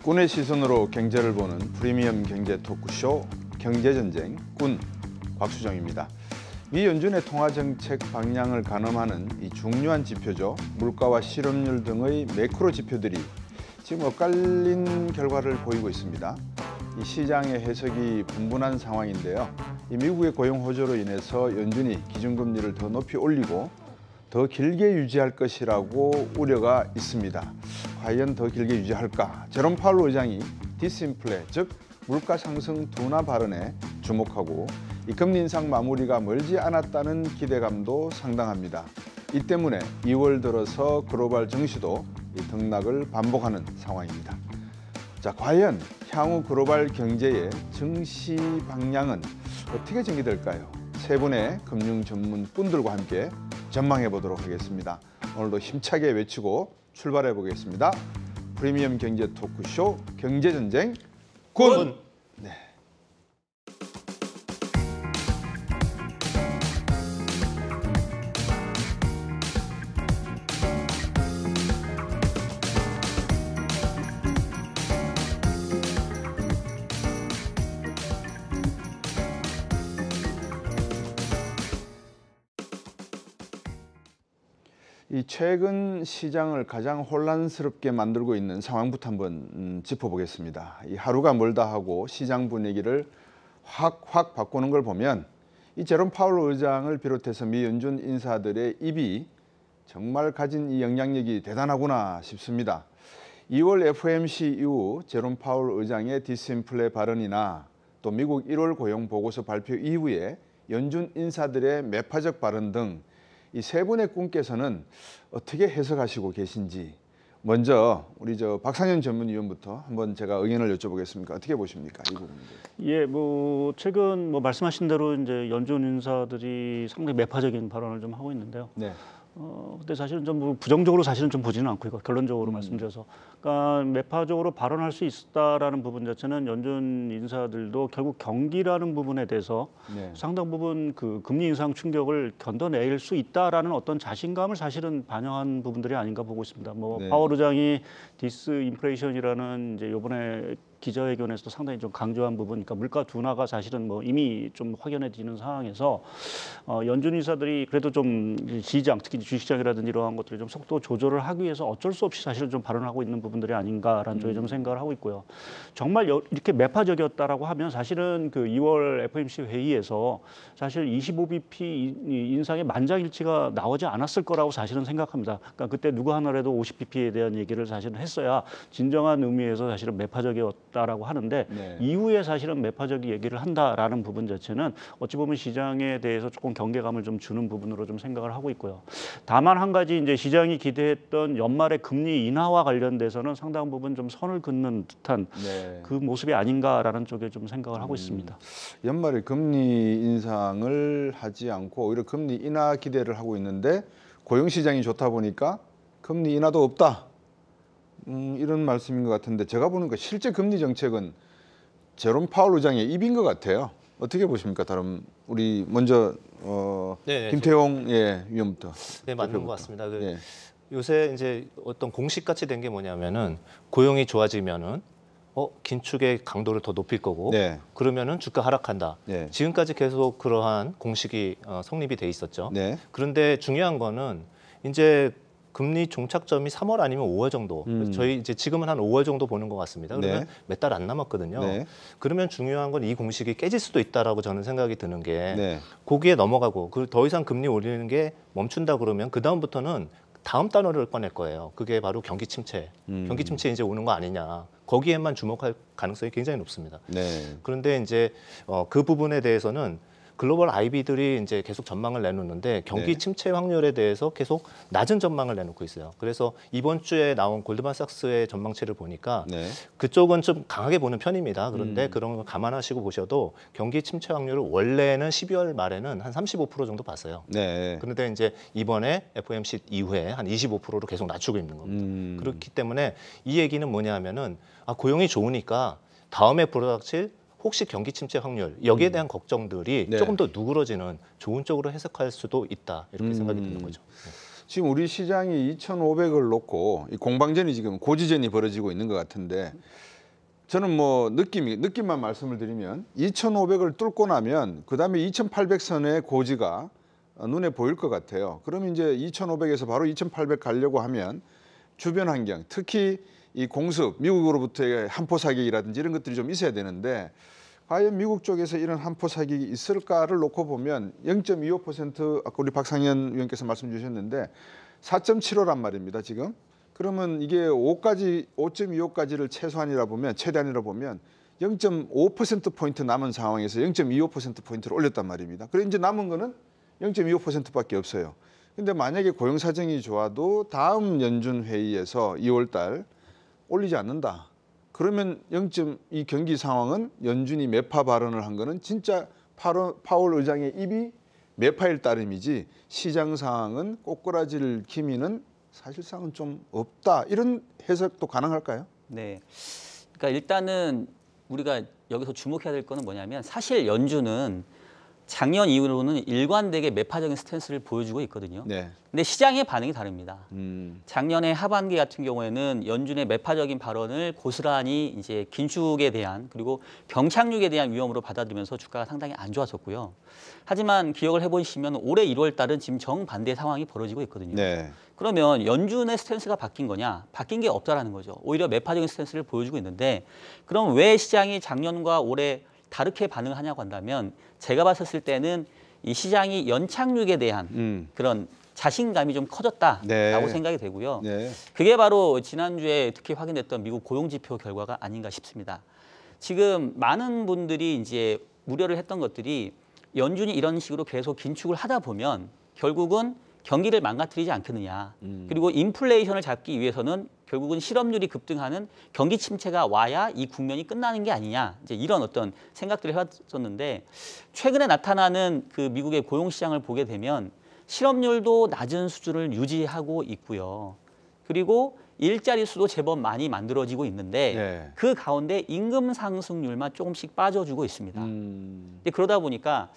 꾼의 시선으로 경제를 보는 프리미엄 경제 토크쇼 경제전쟁 꾼 곽수정입니다. 미 연준의 통화정책 방향을 가늠하는 이 중요한 지표죠. 물가와 실업률 등의 매크로 지표들이 지금 엇갈린 결과를 보이고 있습니다. 이 시장의 해석이 분분한 상황인데요. 이 미국의 고용 호조로 인해서 연준이 기준금리를 더 높이 올리고 더 길게 유지할 것이라고 우려가 있습니다. 과연 더 길게 유지할까? 제롬 파월 의장이 디스인플레, 즉 물가 상승 둔화 발언에 주목하고 이 금리 인상 마무리가 멀지 않았다는 기대감도 상당합니다. 이 때문에 2월 들어서 글로벌 증시도 이 등락을 반복하는 상황입니다. 자, 과연 향후 글로벌 경제의 증시 방향은 어떻게 전개될까요? 세 분의 금융 전문 꾼들과 함께 전망해 보도록 하겠습니다. 오늘도 힘차게 외치고 출발해 보겠습니다. 프리미엄 경제 토크쇼 경제전쟁 꾼! 네. 이 최근 시장을 가장 혼란스럽게 만들고 있는 상황부터 한번 짚어보겠습니다. 이 하루가 멀다 하고 시장 분위기를 확 바꾸는 걸 보면 이 제롬 파월 의장을 비롯해서 미 연준 인사들의 입이 정말 가진 이 영향력이 대단하구나 싶습니다. 2월 FOMC 이후 제롬 파월 의장의 디스인플레 발언이나 또 미국 1월 고용 보고서 발표 이후에 연준 인사들의 매파적 발언 등 이 세 분의 꾼께서는 어떻게 해석하시고 계신지 먼저 우리 박상현 전문위원부터 한번 제가 의견을 여쭤보겠습니다. 어떻게 보십니까 이 부분들? 예, 최근 말씀하신 대로 이제 연준 인사들이 상당히 매파적인 발언을 좀 하고 있는데요. 네. 근데 사실은 좀 부정적으로 사실은 좀 보지는 않고 이거 결론적으로 말씀드려서, 그러니까 매파적으로 발언할 수 있다라는 부분 자체는 연준 인사들도 결국 경기라는 부분에 대해서 네. 상당 부분 그 금리 인상 충격을 견뎌낼 수 있다라는 어떤 자신감을 사실은 반영한 부분들이 아닌가 보고 있습니다. 네. 파월 의장이 디스인플레이션이라는 이제 이번에 기자회견에서도 상당히 좀 강조한 부분, 그러니까 물가 둔화가 사실은 이미 좀 확연해지는 상황에서 연준 인사들이 그래도 좀 시장, 특히 주식시장이라든지 이러한 것들이 좀 속도 조절을 하기 위해서 어쩔 수 없이 사실은 좀 발언하고 있는 부분들이 아닌가라는 쪽에 좀 생각을 하고 있고요. 정말 이렇게 매파적이었다라고 하면 사실은 그 2월 FOMC 회의에서 사실 25bp 인상의 만장일치가 나오지 않았을 거라고 사실은 생각합니다. 그러니까 그때 누구 하나라도 50bp에 대한 얘기를 사실은 했어야 진정한 의미에서 사실은 매파적이었다라고 하는데, 네. 이후에 사실은 매파적 얘기를 한다라는 부분 자체는 어찌 보면 시장에 대해서 조금 경계감을 좀 주는 부분으로 좀 생각을 하고 있고요. 다만 한 가지 이제 시장이 기대했던 연말의 금리 인하와 관련돼서는 상당 부분 좀 선을 긋는 듯한 네. 그 모습이 아닌가라는 쪽에 좀 생각을 하고 있습니다. 연말에 금리 인상을 하지 않고 오히려 금리 인하 기대를 하고 있는데 고용 시장이 좋다 보니까 금리 인하도 없다. 이런 말씀인 것 같은데, 제가 보니까 실제 금리 정책은 제롬 파월 의장의 입인 것 같아요. 어떻게 보십니까? 다른 우리 먼저 김태용 위원부터. 네, 맞는 것 같습니다. 네. 요새 이제 어떤 공식같이 된 게 뭐냐면은 고용이 좋아지면은 긴축의 강도를 더 높일 거고, 네. 그러면은 주가 하락한다. 네. 지금까지 계속 그러한 공식이 성립이 돼 있었죠. 네. 그런데 중요한 거는 이제 금리 종착점이 3월 아니면 5월 정도. 저희 이제 지금은 한 5월 정도 보는 것 같습니다. 그러면 네. 몇 달 안 남았거든요. 네. 그러면 중요한 건 이 공식이 깨질 수도 있다라고 저는 생각이 드는 게, 네. 거기에 넘어가고 더 이상 금리 올리는 게 멈춘다 그러면 그 다음부터는 다음 단어를 꺼낼 거예요. 그게 바로 경기 침체. 경기 침체 이제 오는 거 아니냐. 거기에만 주목할 가능성이 굉장히 높습니다. 네. 그런데 이제 그 부분에 대해서는 글로벌 IB들이 이제 계속 전망을 내놓는데 경기 네. 침체 확률에 대해서 계속 낮은 전망을 내놓고 있어요. 그래서 이번 주에 나온 골드만삭스의 전망치를 보니까 네. 그쪽은 좀 강하게 보는 편입니다. 그런데 그런 걸 감안하시고 보셔도 경기 침체 확률을 원래는 12월 말에는 한 35% 정도 봤어요. 네. 그런데 이제 이번에 FOMC 이후에 한 25%로 계속 낮추고 있는 겁니다. 그렇기 때문에 이 얘기는 뭐냐 하면은 고용이 좋으니까 다음에 불어닥칠 혹시 경기 침체 확률 여기에 대한 걱정들이 네. 조금 더 누그러지는 좋은 쪽으로 해석할 수도 있다 이렇게 생각이 드는 거죠. 지금 우리 시장이 2,500을 놓고 이 공방전이 지금 고지전이 벌어지고 있는 것 같은데 저는 뭐 느낌만 말씀을 드리면 2,500을 뚫고 나면 그다음에 2,800선의 고지가 눈에 보일 것 같아요. 그러면 이제 2,500에서 바로 2,800 가려고 하면 주변 환경, 특히 이 공습, 미국으로부터의 한포 사격이라든지 이런 것들이 좀 있어야 되는데 과연 미국 쪽에서 이런 한포 사격이 있을까를 놓고 보면 0.25% 아까 우리 박상현 위원께서 말씀 주셨는데 4.75란 말입니다, 지금. 그러면 이게 5.25까지를 최소한이라 보면 최대한이라 보면 0.5%포인트 남은 상황에서 0.25%포인트를 올렸단 말입니다. 그래 이제 남은 거는 0.25%밖에 없어요. 근데 만약에 고용 사정이 좋아도 다음 연준 회의에서 2월 달 올리지 않는다. 그러면 이 경기 상황은 연준이 매파 발언을 한 거는 진짜 파월 의장의 입이 매파일 따름이지 시장 상황은 꼬꾸라질 기미는 사실상은 좀 없다. 이런 해석도 가능할까요? 네. 그러니까 일단은 우리가 여기서 주목해야 될 거는 뭐냐면 사실 연준은 작년 이후로는 일관되게 매파적인 스탠스를 보여주고 있거든요. 네. 근데 시장의 반응이 다릅니다. 작년에 하반기 같은 경우에는 연준의 매파적인 발언을 고스란히 이제 긴축에 대한 그리고 경착륙에 대한 위험으로 받아들이면서 주가가 상당히 안 좋았었고요. 하지만 기억을 해보시면 올해 1월 달은 지금 정반대 상황이 벌어지고 있거든요. 네. 그러면 연준의 스탠스가 바뀐 거냐? 바뀐 게 없다라는 거죠. 오히려 매파적인 스탠스를 보여주고 있는데 그럼 왜 시장이 작년과 올해 다르게 반응하냐고 한다면 제가 봤을 때는 이 시장이 연착륙에 대한 그런 자신감이 좀 커졌다라고 네. 생각이 되고요. 네. 그게 바로 지난주에 특히 확인됐던 미국 고용지표 결과가 아닌가 싶습니다. 지금 많은 분들이 이제 우려를 했던 것들이 연준이 이런 식으로 계속 긴축을 하다 보면 결국은 경기를 망가뜨리지 않겠느냐. 그리고 인플레이션을 잡기 위해서는 결국은 실업률이 급등하는 경기 침체가 와야 이 국면이 끝나는 게 아니냐. 이제 이런 어떤 생각들을 해왔었는데 최근에 나타나는 그 미국의 고용 시장을 보게 되면 실업률도 낮은 수준을 유지하고 있고요. 그리고 일자리 수도 제법 많이 만들어지고 있는데 네. 그 가운데 임금 상승률만 조금씩 빠져주고 있습니다. 그러다 보니까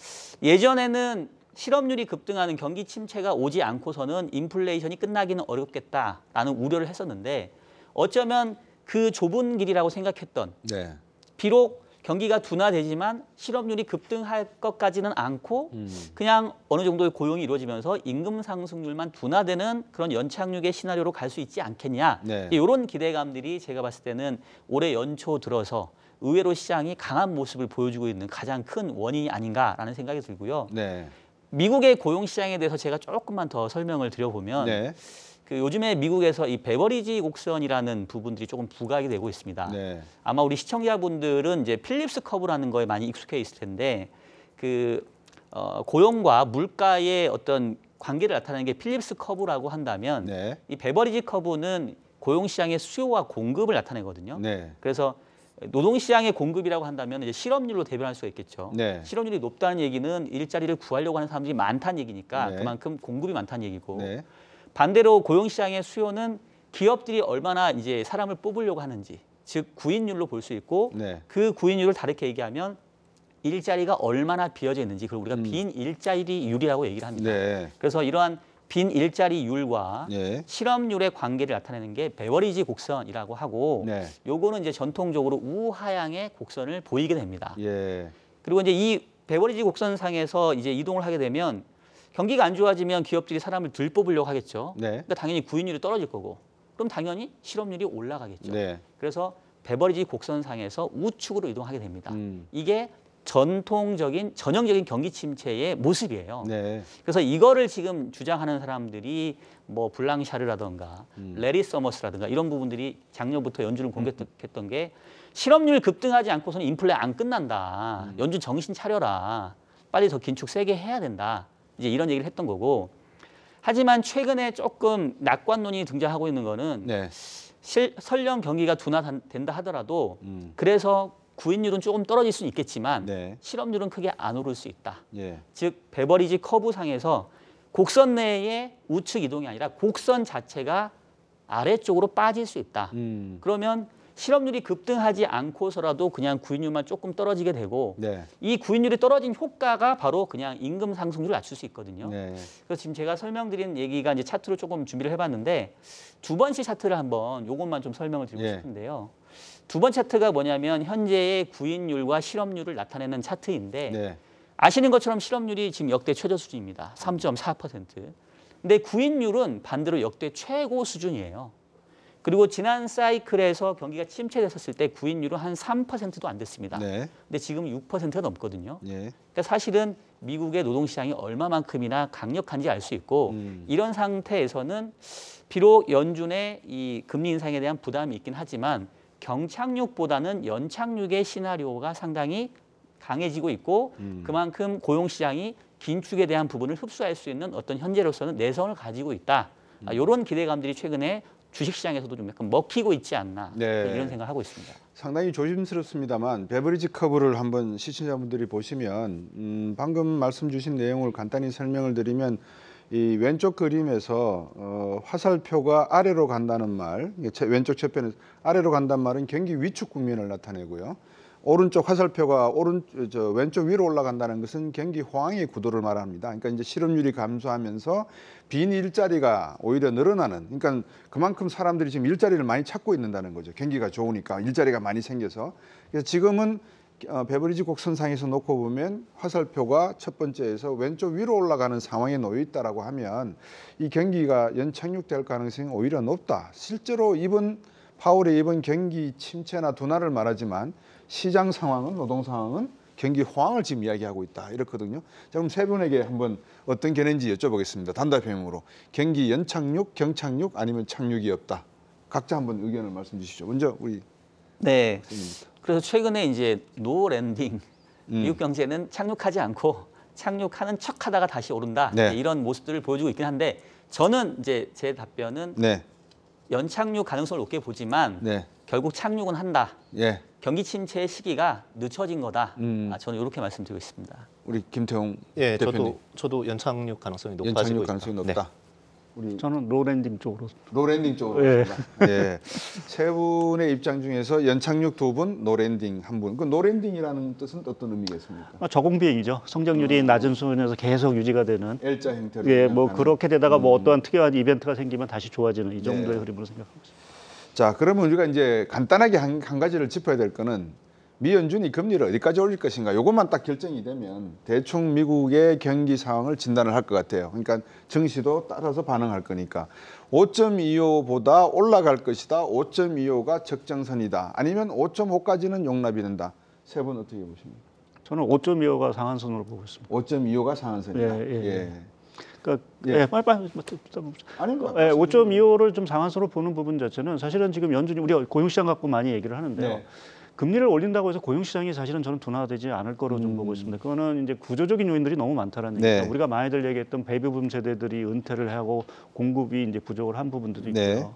예전에는 실업률이 급등하는 경기 침체가 오지 않고서는 인플레이션이 끝나기는 어렵겠다라는 우려를 했었는데 어쩌면 그 좁은 길이라고 생각했던 네. 비록 경기가 둔화되지만 실업률이 급등할 것까지는 않고 그냥 어느 정도의 고용이 이루어지면서 임금 상승률만 둔화되는 그런 연착륙의 시나리오로 갈 수 있지 않겠냐. 네. 이런 기대감들이 제가 봤을 때는 올해 연초 들어서 의외로 시장이 강한 모습을 보여주고 있는 가장 큰 원인이 아닌가라는 생각이 들고요. 네. 미국의 고용 시장에 대해서 제가 조금만 더 설명을 드려보면 네. 그 요즘에 미국에서 이 베버리지 곡선이라는 부분들이 조금 부각이 되고 있습니다. 네. 아마 우리 시청자분들은 이제 필립스 커브라는 거에 많이 익숙해 있을 텐데 그 고용과 물가의 어떤 관계를 나타내는 게 필립스 커브라고 한다면 네. 이 베버리지 커브는 고용 시장의 수요와 공급을 나타내거든요. 네. 그래서 노동시장의 공급이라고 한다면 이제 실업률로 대변할 수가 있겠죠. 네. 실업률이 높다는 얘기는 일자리를 구하려고 하는 사람들이 많다는 얘기니까 네. 그만큼 공급이 많다는 얘기고 네. 반대로 고용시장의 수요는 기업들이 얼마나 이제 사람을 뽑으려고 하는지 즉 구인율로 볼 수 있고 네. 그 구인율을 다르게 얘기하면 일자리가 얼마나 비어져 있는지 그걸 우리가 빈 일자리율이라고 얘기를 합니다. 네. 그래서 이러한 빈 일자리율과 네. 실업률의 관계를 나타내는 게 베버리지 곡선이라고 하고 네. 요거는 이제 전통적으로 우하향의 곡선을 보이게 됩니다. 예. 그리고 이제 이 베버리지 곡선상에서 이제 이동을 하게 되면 경기가 안 좋아지면 기업들이 사람을 덜 뽑으려고 하겠죠. 네. 그러니까 당연히 구인율이 떨어질 거고 그럼 당연히 실업률이 올라가겠죠. 네. 그래서 베버리지 곡선상에서 우측으로 이동하게 됩니다. 이게 전형적인 경기 침체의 모습이에요. 네. 그래서 이거를 지금 주장하는 사람들이 뭐 블랑샤르라든가 레리 서머스라든가 이런 부분들이 작년부터 연준을 공격했던 게 실업률 급등하지 않고서는 인플레 안 끝난다. 연준 정신 차려라. 빨리 더 긴축 세게 해야 된다. 이제 이런 얘기를 했던 거고. 하지만 최근에 조금 낙관론이 등장하고 있는 거는 네. 설령 경기가 둔화된다 하더라도 그래서 구인율은 조금 떨어질 수는 있겠지만 네. 실업률은 크게 안 오를 수 있다. 예. 즉 베버리지 커브상에서 곡선 내의 우측 이동이 아니라 곡선 자체가 아래쪽으로 빠질 수 있다. 그러면 실업률이 급등하지 않고서라도 그냥 구인율만 조금 떨어지게 되고 네. 이 구인율이 떨어진 효과가 바로 그냥 임금 상승률을 낮출 수 있거든요. 네. 그래서 지금 제가 설명드린 얘기가 이제 차트로 조금 준비를 해봤는데 두 번씩 차트를 한번 요것만 좀 설명을 드리고 예. 싶은데요. 두 번 차트가 뭐냐면 현재의 구인율과 실업률을 나타내는 차트인데 네. 아시는 것처럼 실업률이 지금 역대 최저 수준입니다. 3.4%. 근데 구인율은 반대로 역대 최고 수준이에요. 그리고 지난 사이클에서 경기가 침체됐었을 때 구인율은 한 3%도 안 됐습니다. 네. 근데 지금 6%가 넘거든요. 예. 그러니까 사실은 미국의 노동시장이 얼마만큼이나 강력한지 알 수 있고 이런 상태에서는 비록 연준의 이 금리 인상에 대한 부담이 있긴 하지만 경착륙보다는 연착륙의 시나리오가 상당히 강해지고 있고 그만큼 고용시장이 긴축에 대한 부분을 흡수할 수 있는 어떤 현재로서는 내성을 가지고 있다. 이런 기대감들이 최근에 주식시장에서도 좀 약간 먹히고 있지 않나 네. 이런 생각을 하고 있습니다. 상당히 조심스럽습니다만 베버리지 커브를 한번 시청자분들이 보시면 방금 말씀 주신 내용을 간단히 설명을 드리면 이 왼쪽 그림에서 화살표가 아래로 간다는 말, 왼쪽 채편에서 아래로 간다는 말은 경기 위축 국면을 나타내고요. 오른쪽 화살표가 왼쪽 위로 올라간다는 것은 경기 호황의 구도를 말합니다. 그러니까 이제 실업률이 감소하면서 빈 일자리가 오히려 늘어나는, 그러니까 그만큼 사람들이 지금 일자리를 많이 찾고 있는다는 거죠. 경기가 좋으니까 일자리가 많이 생겨서. 그래서 지금은 베버리지 곡선상에서 놓고 보면 화살표가 첫 번째에서 왼쪽 위로 올라가는 상황에 놓여 있다라고 하면 이 경기가 연착륙될 가능성이 오히려 높다. 실제로 파월의 이번 경기 침체나 둔화를 말하지만 시장 상황은, 노동 상황은 경기 호황을 지금 이야기하고 있다 이렇거든요. 자, 그럼 세 분에게 한번 어떤 견해인지 여쭤보겠습니다. 단답형으로 경기 연착륙, 경착륙 아니면 착륙이 없다. 각자 한번 의견을 말씀 주시죠. 먼저 우리 네. 선생님부터. 그래서 최근에 이제 노 랜딩, 미국 경제는 착륙하지 않고 착륙하는 척하다가 다시 오른다. 네. 이런 모습들을 보여주고 있긴 한데 저는 이제 제 답변은 네, 연착륙 가능성을 높게 보지만 네, 결국 착륙은 한다. 예, 경기 침체의 시기가 늦춰진 거다. 저는 이렇게 말씀드리고 있습니다. 우리 김태웅 예, 대표님. 저도 연착륙 가능성이 높아지고 연착륙 있다. 가능성이 네. 높다. 우리 저는 로랜딩 쪽으로. 노랜딩 쪽으로 예. 합니다. 예. 세 분의 입장 중에서 연착륙 두 분, 노랜딩 한 분. 그 노랜딩이라는 뜻은 어떤 의미겠습니까? 저공비행이죠. 성장률이 낮은 수준에서 계속 유지가 되는. L자 형태로. 예, 뭐 생각하는. 그렇게 되다가 뭐 어떠한 특이한 이벤트가 생기면 다시 좋아지는 이 정도의 네. 흐름으로 생각하고 있습니다. 자, 그러면 우리가 이제 간단하게 한 가지를 짚어야 될 거는 미 연준이 금리를 어디까지 올릴 것인가. 이것만 딱 결정이 되면 대충 미국의 경기 상황을 진단을 할 것 같아요. 그러니까 증시도 따라서 반응할 거니까 5.25보다 올라갈 것이다. 5.25가 적정선이다. 아니면 5.5까지는 용납이 된다. 세 분 어떻게 보십니까? 저는 5.25가 상한선으로 보고 있습니다. 5.25가 상한선이다. 예. 그러니까 예. 빨리 아니, 5.25를 좀 상한선으로 보는 부분 자체는 사실은 지금 연준이 우리가 고용시장 갖고 많이 얘기를 하는데요. 네. 금리를 올린다고 해서 고용시장이 사실은 저는 둔화되지 않을 거로 좀 보고 있습니다. 그거는 이제 구조적인 요인들이 너무 많다라는 네. 얘기죠. 우리가 많이들 얘기했던 베이비붐 세대들이 은퇴를 하고 공급이 이제 부족을 한 부분들도 있고요. 네.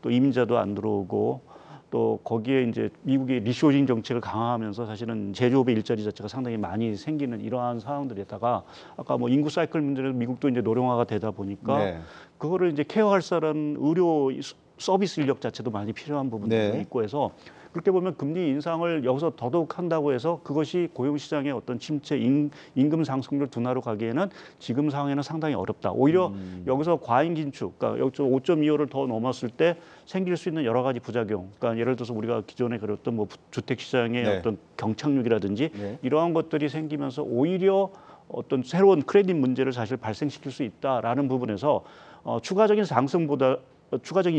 또 이민자도 안 들어오고 또 거기에 이제 미국이 리쇼링 정책을 강화하면서 사실은 제조업의 일자리 자체가 상당히 많이 생기는 이러한 상황들에다가 아까 뭐 인구 사이클 문제로 미국도 이제 노령화가 되다 보니까 네. 그거를 이제 케어할 사람 의료 서비스 인력 자체도 많이 필요한 부분도 네. 있고 해서 그렇게 보면 금리 인상을 여기서 더더욱 한다고 해서 그것이 고용시장의 어떤 침체, 임금 상승률 둔화로 가기에는 지금 상황에는 상당히 어렵다. 오히려 여기서 과잉 긴축, 그러니까 여기 5.25를 더 넘었을 때 생길 수 있는 여러 가지 부작용. 그러니까 예를 들어서 우리가 기존에 그렸던 뭐 주택 시장의 네. 어떤 경착륙이라든지 네. 이러한 것들이 생기면서 오히려 어떤 새로운 크레딧 문제를 사실 발생시킬 수 있다라는 부분에서 추가적인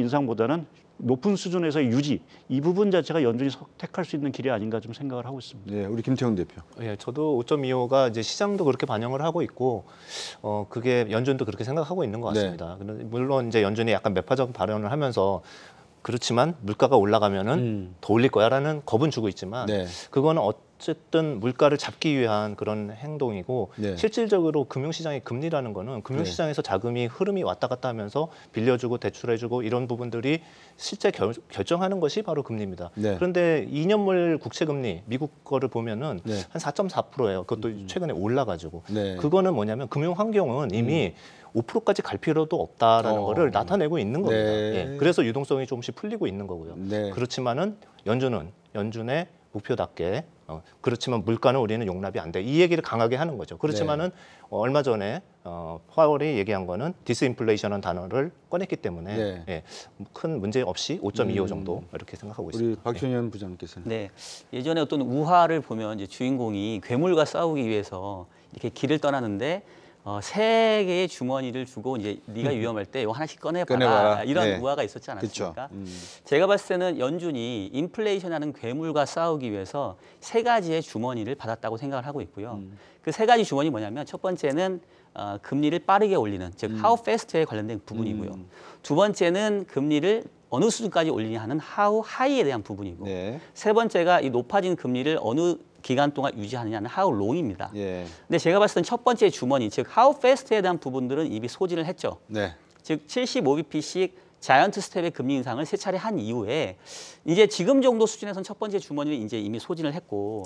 인상보다는 높은 수준에서의 유지 이 부분 자체가 연준이 선택할 수 있는 길이 아닌가 좀 생각을 하고 있습니다. 네, 우리 김태형 대표. 예, 저도 5.25가 이제 시장도 그렇게 반영을 하고 있고, 그게 연준도 그렇게 생각하고 있는 것 같습니다. 물론 이제 연준이 약간 매파적 발언을 하면서 그렇지만 물가가 올라가면은 더 올릴 거야라는 겁은 주고 있지만, 네. 그거는 어쨌든 물가를 잡기 위한 그런 행동이고, 네. 실질적으로 금융시장의 금리라는 거는 금융시장에서 자금이 흐름이 왔다 갔다 하면서 빌려주고 대출해주고 이런 부분들이 실제 결정하는 것이 바로 금리입니다. 네. 그런데 2년물 국채금리 미국 거를 보면은 네. 한 4.4%예요. 그것도 최근에 올라가지고 네. 그거는 뭐냐면 금융 환경은 이미 5%까지 갈 필요도 없다라는 거를 나타내고 있는 겁니다. 네. 예. 그래서 유동성이 조금씩 풀리고 있는 거고요. 네. 그렇지만은 연준의 목표답게 그렇지만 물가는 우리는 용납이 안 돼. 이 얘기를 강하게 하는 거죠. 그렇지만은 얼마 전에 파월이 얘기한 거는 디스인플레이션이라는 단어를 꺼냈기 때문에 예, 큰 문제 없이 5.25 정도 이렇게 생각하고 우리 있습니다. 박준현 부장께서는 네, 예전에 어떤 우화를 보면 이제 주인공이 괴물과 싸우기 위해서 이렇게 길을 떠나는데 세 개의 주머니를 주고 이제 네가 위험할 때 이거 하나씩 꺼내봐라 이런 우화가 있었지 않았습니까? 제가 봤을 때는 연준이 인플레이션하는 괴물과 싸우기 위해서 세 가지의 주머니를 받았다고 생각을 하고 있고요. 그 세 가지 주머니 뭐냐면 첫 번째는 금리를 빠르게 올리는 즉 how fast에 관련된 부분이고요. 두 번째는 금리를 어느 수준까지 올리냐 하는 how high에 대한 부분이고 세 번째가 이 높아진 금리를 어느 기간 동안 유지하느냐는 how long입니다. 근데 제가 봤을 땐 첫 번째 주머니, 즉 how fast에 대한 부분들은 이미 소진을 했죠. 즉 75bp씩 자이언트 스텝의 금리 인상을 세 차례 한 이후에 이제 지금 정도 수준에서는 첫 번째 주머니를 이제 이미 소진을 했고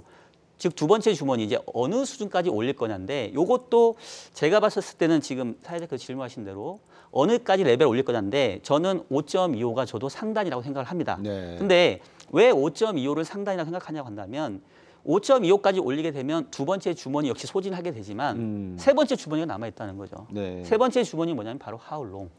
즉 두 번째 주머니 이제 어느 수준까지 올릴 거냐인데 이것도 제가 봤을 때는 지금 사회자께서 질문하신 대로 어느까지 레벨 올릴 거냐인데 저는 5.25가 저도 상단이라고 생각을 합니다. 근데 왜 5.25를 상단이라고 생각하냐고 한다면 5.25까지 올리게 되면 두 번째 주머니 역시 소진하게 되지만 세 번째 주머니가 남아있다는 거죠. 세 번째 주머니 뭐냐면 바로 how long.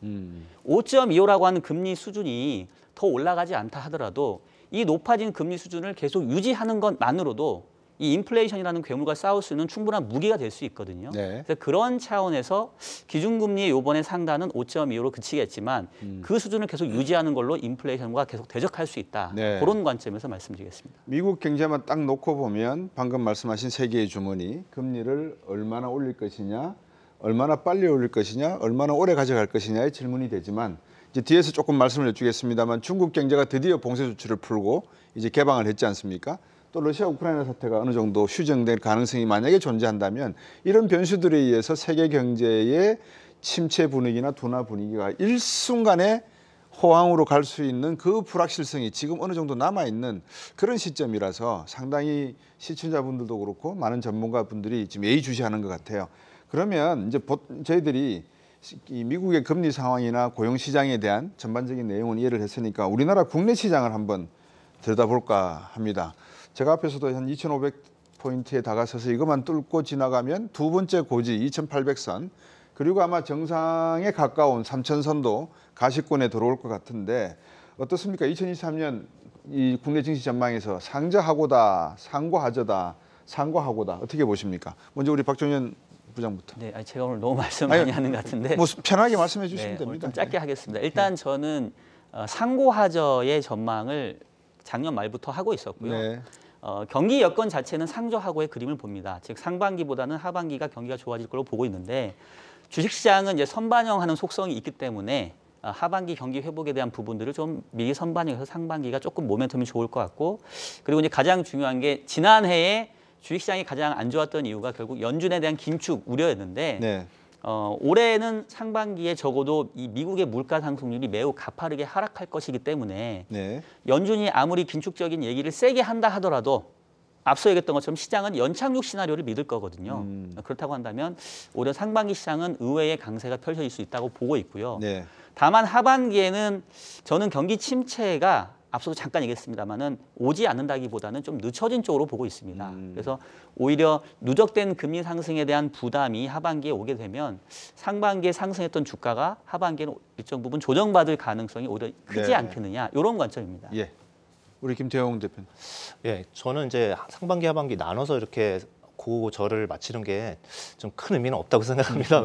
5.25라고 하는 금리 수준이 더 올라가지 않다 하더라도 이 높아진 금리 수준을 계속 유지하는 것만으로도 이 인플레이션이라는 괴물과 싸울 수 있는 충분한 무기가 될 수 있거든요. 그래서 그런 차원에서 기준금리의 이번에 상단은 5.25로 그치겠지만 그 수준을 계속 유지하는 걸로 인플레이션과 계속 대적할 수 있다. 그런 관점에서 말씀드리겠습니다. 미국 경제만 딱 놓고 보면 방금 말씀하신 세 개의 주머니, 금리를 얼마나 올릴 것이냐, 얼마나 빨리 올릴 것이냐, 얼마나 오래 가져갈 것이냐의 질문이 되지만 이제 뒤에서 조금 말씀을 여쭈겠습니다만 중국 경제가 드디어 봉쇄 조치를 풀고 이제 개방을 했지 않습니까? 또 러시아 우크라이나 사태가 어느 정도 휴정될 가능성이 만약에 존재한다면 이런 변수들에 의해서 세계 경제의 침체 분위기나 둔화 분위기가 일순간에 호황으로 갈 수 있는 그 불확실성이 지금 어느 정도 남아있는 그런 시점이라서 상당히 시청자분들도 그렇고 많은 전문가분들이 지금 예의주시하는 것 같아요. 그러면 이제 저희들이 이 미국의 금리 상황이나 고용 시장에 대한 전반적인 내용은 이해를 했으니까 우리나라 국내 시장을 한번 들여다볼까 합니다. 제가 앞에서도 한 2,500포인트에 다가서서 이것만 뚫고 지나가면 두 번째 고지 2,800선 그리고 아마 정상에 가까운 3,000선도 가시권에 들어올 것 같은데 어떻습니까? 2023년 이 국내 증시 전망에서 상저하고다, 상고하저다, 상고하고다 어떻게 보십니까? 먼저 우리 박종현 부장부터. 네, 제가 오늘 너무 말씀 많이 하는 것 같은데 뭐 편하게 말씀해 주시면 됩니다. 오늘 좀 짧게 하겠습니다. 일단 저는 상고하저의 전망을 작년 말부터 하고 있었고요. 경기 여건 자체는 상저하고의 그림을 봅니다. 즉 상반기보다는 하반기가 경기가 좋아질 걸로 보고 있는데 주식시장은 이제 선반영하는 속성이 있기 때문에 하반기 경기 회복에 대한 부분들을 좀 미리 선반영해서 상반기가 조금 모멘텀이 좋을 것 같고 그리고 이제 가장 중요한 게 지난해에 주식시장이 가장 안 좋았던 이유가 결국 연준에 대한 긴축 우려였는데 올해는 상반기에 적어도 이 미국의 물가 상승률이 매우 가파르게 하락할 것이기 때문에 연준이 아무리 긴축적인 얘기를 세게 한다 하더라도 앞서 얘기했던 것처럼 시장은 연착륙 시나리오를 믿을 거거든요. 그렇다고 한다면 올해 상반기 시장은 의외의 강세가 펼쳐질 수 있다고 보고 있고요. 다만 하반기에는 저는 경기 침체가 앞서도 잠깐 얘기했습니다마는 오지 않는다기보다는 좀 늦춰진 쪽으로 보고 있습니다. 그래서 오히려 누적된 금리 상승에 대한 부담이 하반기에 오게 되면 상반기에 상승했던 주가가 하반기에는 일정 부분 조정받을 가능성이 오히려 크지 않겠느냐 이런 관점입니다. 우리 김태형 대표님. 저는 이제 상반기 하반기 나눠서 이렇게 고절을 마치는 게 좀 큰 의미는 없다고 생각합니다.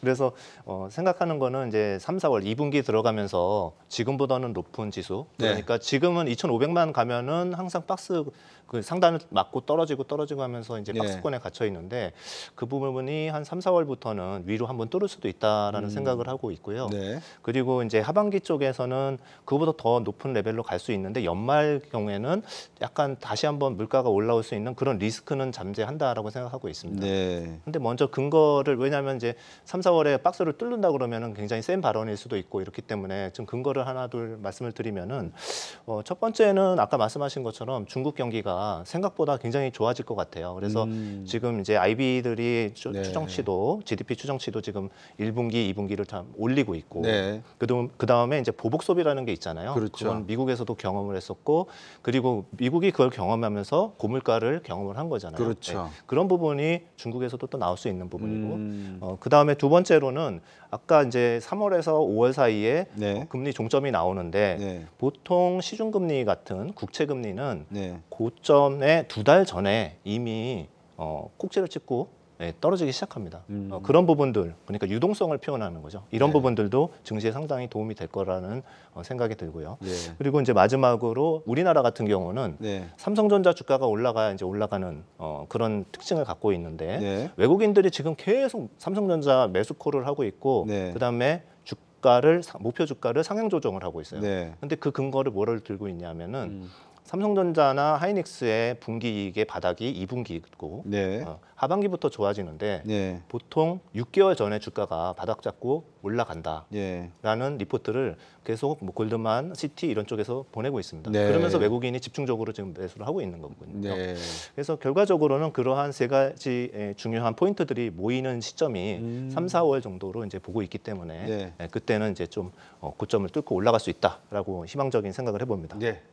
그래서 생각하는 거는 이제 3, 4월 2분기 들어가면서 지금보다는 높은 지수 그러니까 지금은 2,500만 가면은 항상 박스 그 상단을 맞고 떨어지고 하면서 이제 박스권에 갇혀 있는데 그 부분이 한 3, 4월부터는 위로 한번 뚫을 수도 있다라는 생각을 하고 있고요. 그리고 이제 하반기 쪽에서는 그보다 더 높은 레벨로 갈 수 있는데 연말 경우에는 약간 다시 한번 물가가 올라올 수 있는 그런 리스크는 잠재한다라는 않을까라고 생각하고 있습니다. 네. 근데 먼저 근거를 왜냐하면 이제 3, 4월에 박스를 뚫는다 그러면은 굉장히 센 발언일 수도 있고 이렇기 때문에 좀 근거를 하나 둘 말씀을 드리면은 첫 번째는 아까 말씀하신 것처럼 중국 경기가 생각보다 굉장히 좋아질 것 같아요. 그래서 지금 이제 IB들이 네. 추정치도 GDP 추정치도 지금 1분기, 2분기를 참 올리고 있고 네. 그 다음에 이제 보복 소비라는 게 있잖아요. 그렇죠. 그건 미국에서도 경험을 했었고 그리고 미국이 그걸 경험하면서 고물가를 경험을 한 거잖아요. 그렇죠. 그런 부분이 중국에서도 또 나올 수 있는 부분이고 그 다음에 두 번째로는 아까 이제 3월에서 5월 사이에 네. 금리 종점이 나오는데 네. 보통 시중금리 같은 국채금리는 네. 고점에 2달 전에 이미 꼭지를 찍고 떨어지기 시작합니다. 그런 부분들, 그러니까 유동성을 표현하는 거죠. 이런 네. 부분들도 증시에 상당히 도움이 될 거라는 생각이 들고요. 네. 그리고 이제 마지막으로 우리나라 같은 경우는 네. 삼성전자 주가가 올라가야 이제 올라가는 그런 특징을 갖고 있는데 네. 외국인들이 지금 계속 삼성전자 매수콜을 하고 있고 네. 그다음에 목표 주가를 상향 조정을 하고 있어요. 네. 근데 그 근거를 뭐를 들고 있냐면은 삼성전자나 하이닉스의 분기이익의 바닥이 2분기고 네. 하반기부터 좋아지는데 네. 보통 6개월 전에 주가가 바닥 잡고 올라간다라는 예. 리포트를 계속 뭐 골드만, 시티 이런 쪽에서 보내고 있습니다. 네. 그러면서 외국인이 집중적으로 지금 매수를 하고 있는 거거든요. 네. 그래서 결과적으로는 그러한 세 가지 중요한 포인트들이 모이는 시점이 3, 4월 정도로 이제 보고 있기 때문에 네. 그때는 이제 좀 고점을 뚫고 올라갈 수 있다라고 희망적인 생각을 해봅니다. 네.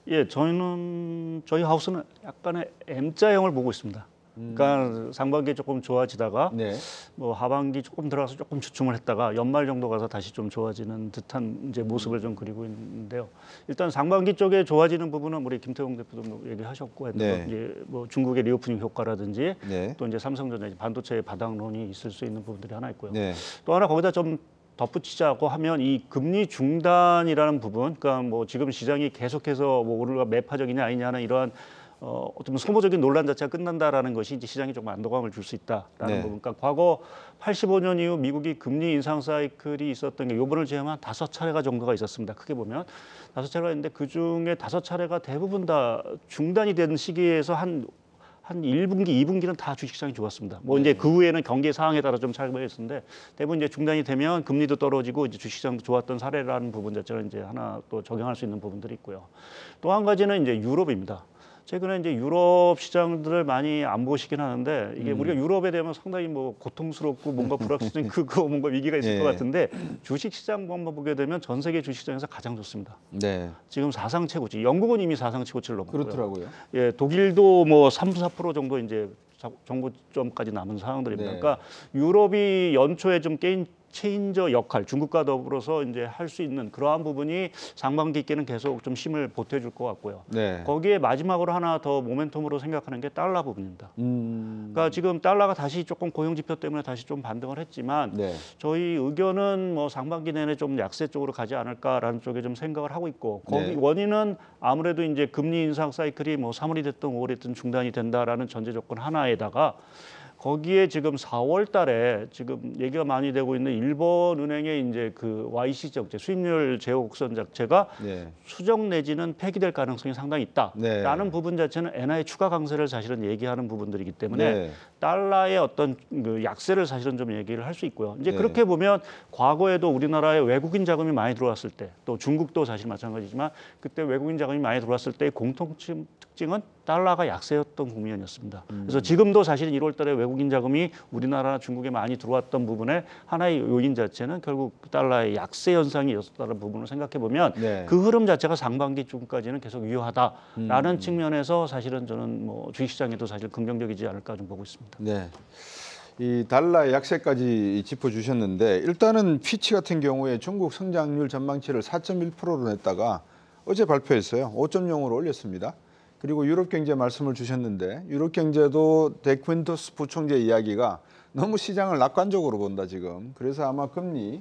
예, 저희 하우스는 약간의 M자형을 보고 있습니다. 그러니까 상반기에 조금 좋아지다가 네. 뭐 하반기 조금 들어가서 조금 주춤을 했다가 연말 정도 가서 다시 좀 좋아지는 듯한 이제 모습을 좀 그리고 있는데요. 일단 상반기 쪽에 좋아지는 부분은 우리 김태용 대표도 뭐 얘기하셨고 네. 이제 뭐 중국의 리오프닝 효과라든지 네. 또 이제 삼성전자 반도체 바닥론이 있을 수 있는 부분들이 하나 있고요. 네. 또 하나 거기다 좀 덧붙이자고 하면 이 금리 중단이라는 부분, 그러니까 뭐 지금 시장이 계속해서 뭐 오르가 매파적이냐 아니냐는 이러한 어떤 소모적인 논란 자체가 끝난다라는 것이 이제 시장에 조금 안도감을 줄 수 있다라는 네. 부분. 그러니까 과거 85년 이후 미국이 금리 인상 사이클이 있었던 게 요번을 제외하면 5차례가 정도가 있었습니다. 크게 보면 5차례가 있는데 그 중에 5차례가 대부분 다 중단이 된 시기에서 한 1분기, 2분기는 다 주식시장이 좋았습니다. 뭐 이제 그 후에는 경기 상황에 따라 좀 차이가 있었는데 대부분 이제 중단이 되면 금리도 떨어지고 이제 주식시장도 좋았던 사례라는 부분 자체는 이제 하나 또 적용할 수 있는 부분들이 있고요. 또 한 가지는 이제 유럽입니다. 최근에 이제 유럽 시장들을 많이 안 보시긴 하는데 이게 우리가 유럽에 대하면 상당히 뭐 고통스럽고 뭔가 불확실성 크고 뭔가 위기가 있을 예. 것 같은데 주식 시장만 보게 되면 전 세계 주식 시장에서 가장 좋습니다. 네. 지금 사상 최고치. 영국은 이미 사상 최고치를 넘었고요. 그렇더라고요. 예, 독일도 뭐 3, 4% 정도 이제 정고점까지 남은 상황들입니다. 네. 그러니까 유럽이 연초에 좀 게임 체인저 역할, 중국과 더불어서 이제 할 수 있는 그러한 부분이 상반기께는 계속 좀 힘을 보태줄 것 같고요. 네. 거기에 마지막으로 하나 더 모멘텀으로 생각하는 게 달러 부분입니다. 그러니까 지금 달러가 다시 조금 고용 지표 때문에 다시 좀 반등을 했지만 네. 저희 의견은 뭐 상반기 내내 좀 약세 쪽으로 가지 않을까라는 쪽에 좀 생각을 하고 있고 거기 네. 원인은 아무래도 이제 금리 인상 사이클이 뭐 3월이 됐든 5월이 됐든 중단이 된다라는 전제 조건 하나에다가 거기에 지금 4월 달에 지금 얘기가 많이 되고 있는 일본 은행의 이제 그 YC 정책 수익률 제어 곡선 자체가 네. 수정 내지는 폐기될 가능성이 상당히 있다라는 네. 부분 자체는 엔화의 추가 강세를 사실은 얘기하는 부분들이기 때문에 네. 달러의 어떤 그 약세를 사실은 좀 얘기를 할 수 있고요. 이제 네. 그렇게 보면 과거에도 우리나라에 외국인 자금이 많이 들어왔을 때 또 중국도 사실 마찬가지지만 그때 외국인 자금이 많이 들어왔을 때의 공통점 특징은 달러가 약세였던 국면이었습니다. 그래서 지금도 사실은 1월 달에 외국인 자금이 우리나라나 중국에 많이 들어왔던 부분에 하나의 요인 자체는 결국 달러의 약세 현상이 있었다는 부분을 생각해 보면 네. 그 흐름 자체가 상반기 중까지는 계속 유효하다라는 측면에서 사실은 저는 뭐 주식시장에도 사실 긍정적이지 않을까 좀 보고 있습니다. 네. 이 달러의 약세까지 짚어주셨는데 일단은 피치 같은 경우에 중국 성장률 전망치를 4.1%로 냈다가 어제 발표했어요. 5.0으로 올렸습니다. 그리고 유럽 경제 말씀을 주셨는데 유럽 경제도 데퀸토스 부총재 이야기가 너무 시장을 낙관적으로 본다 지금. 그래서 아마 금리를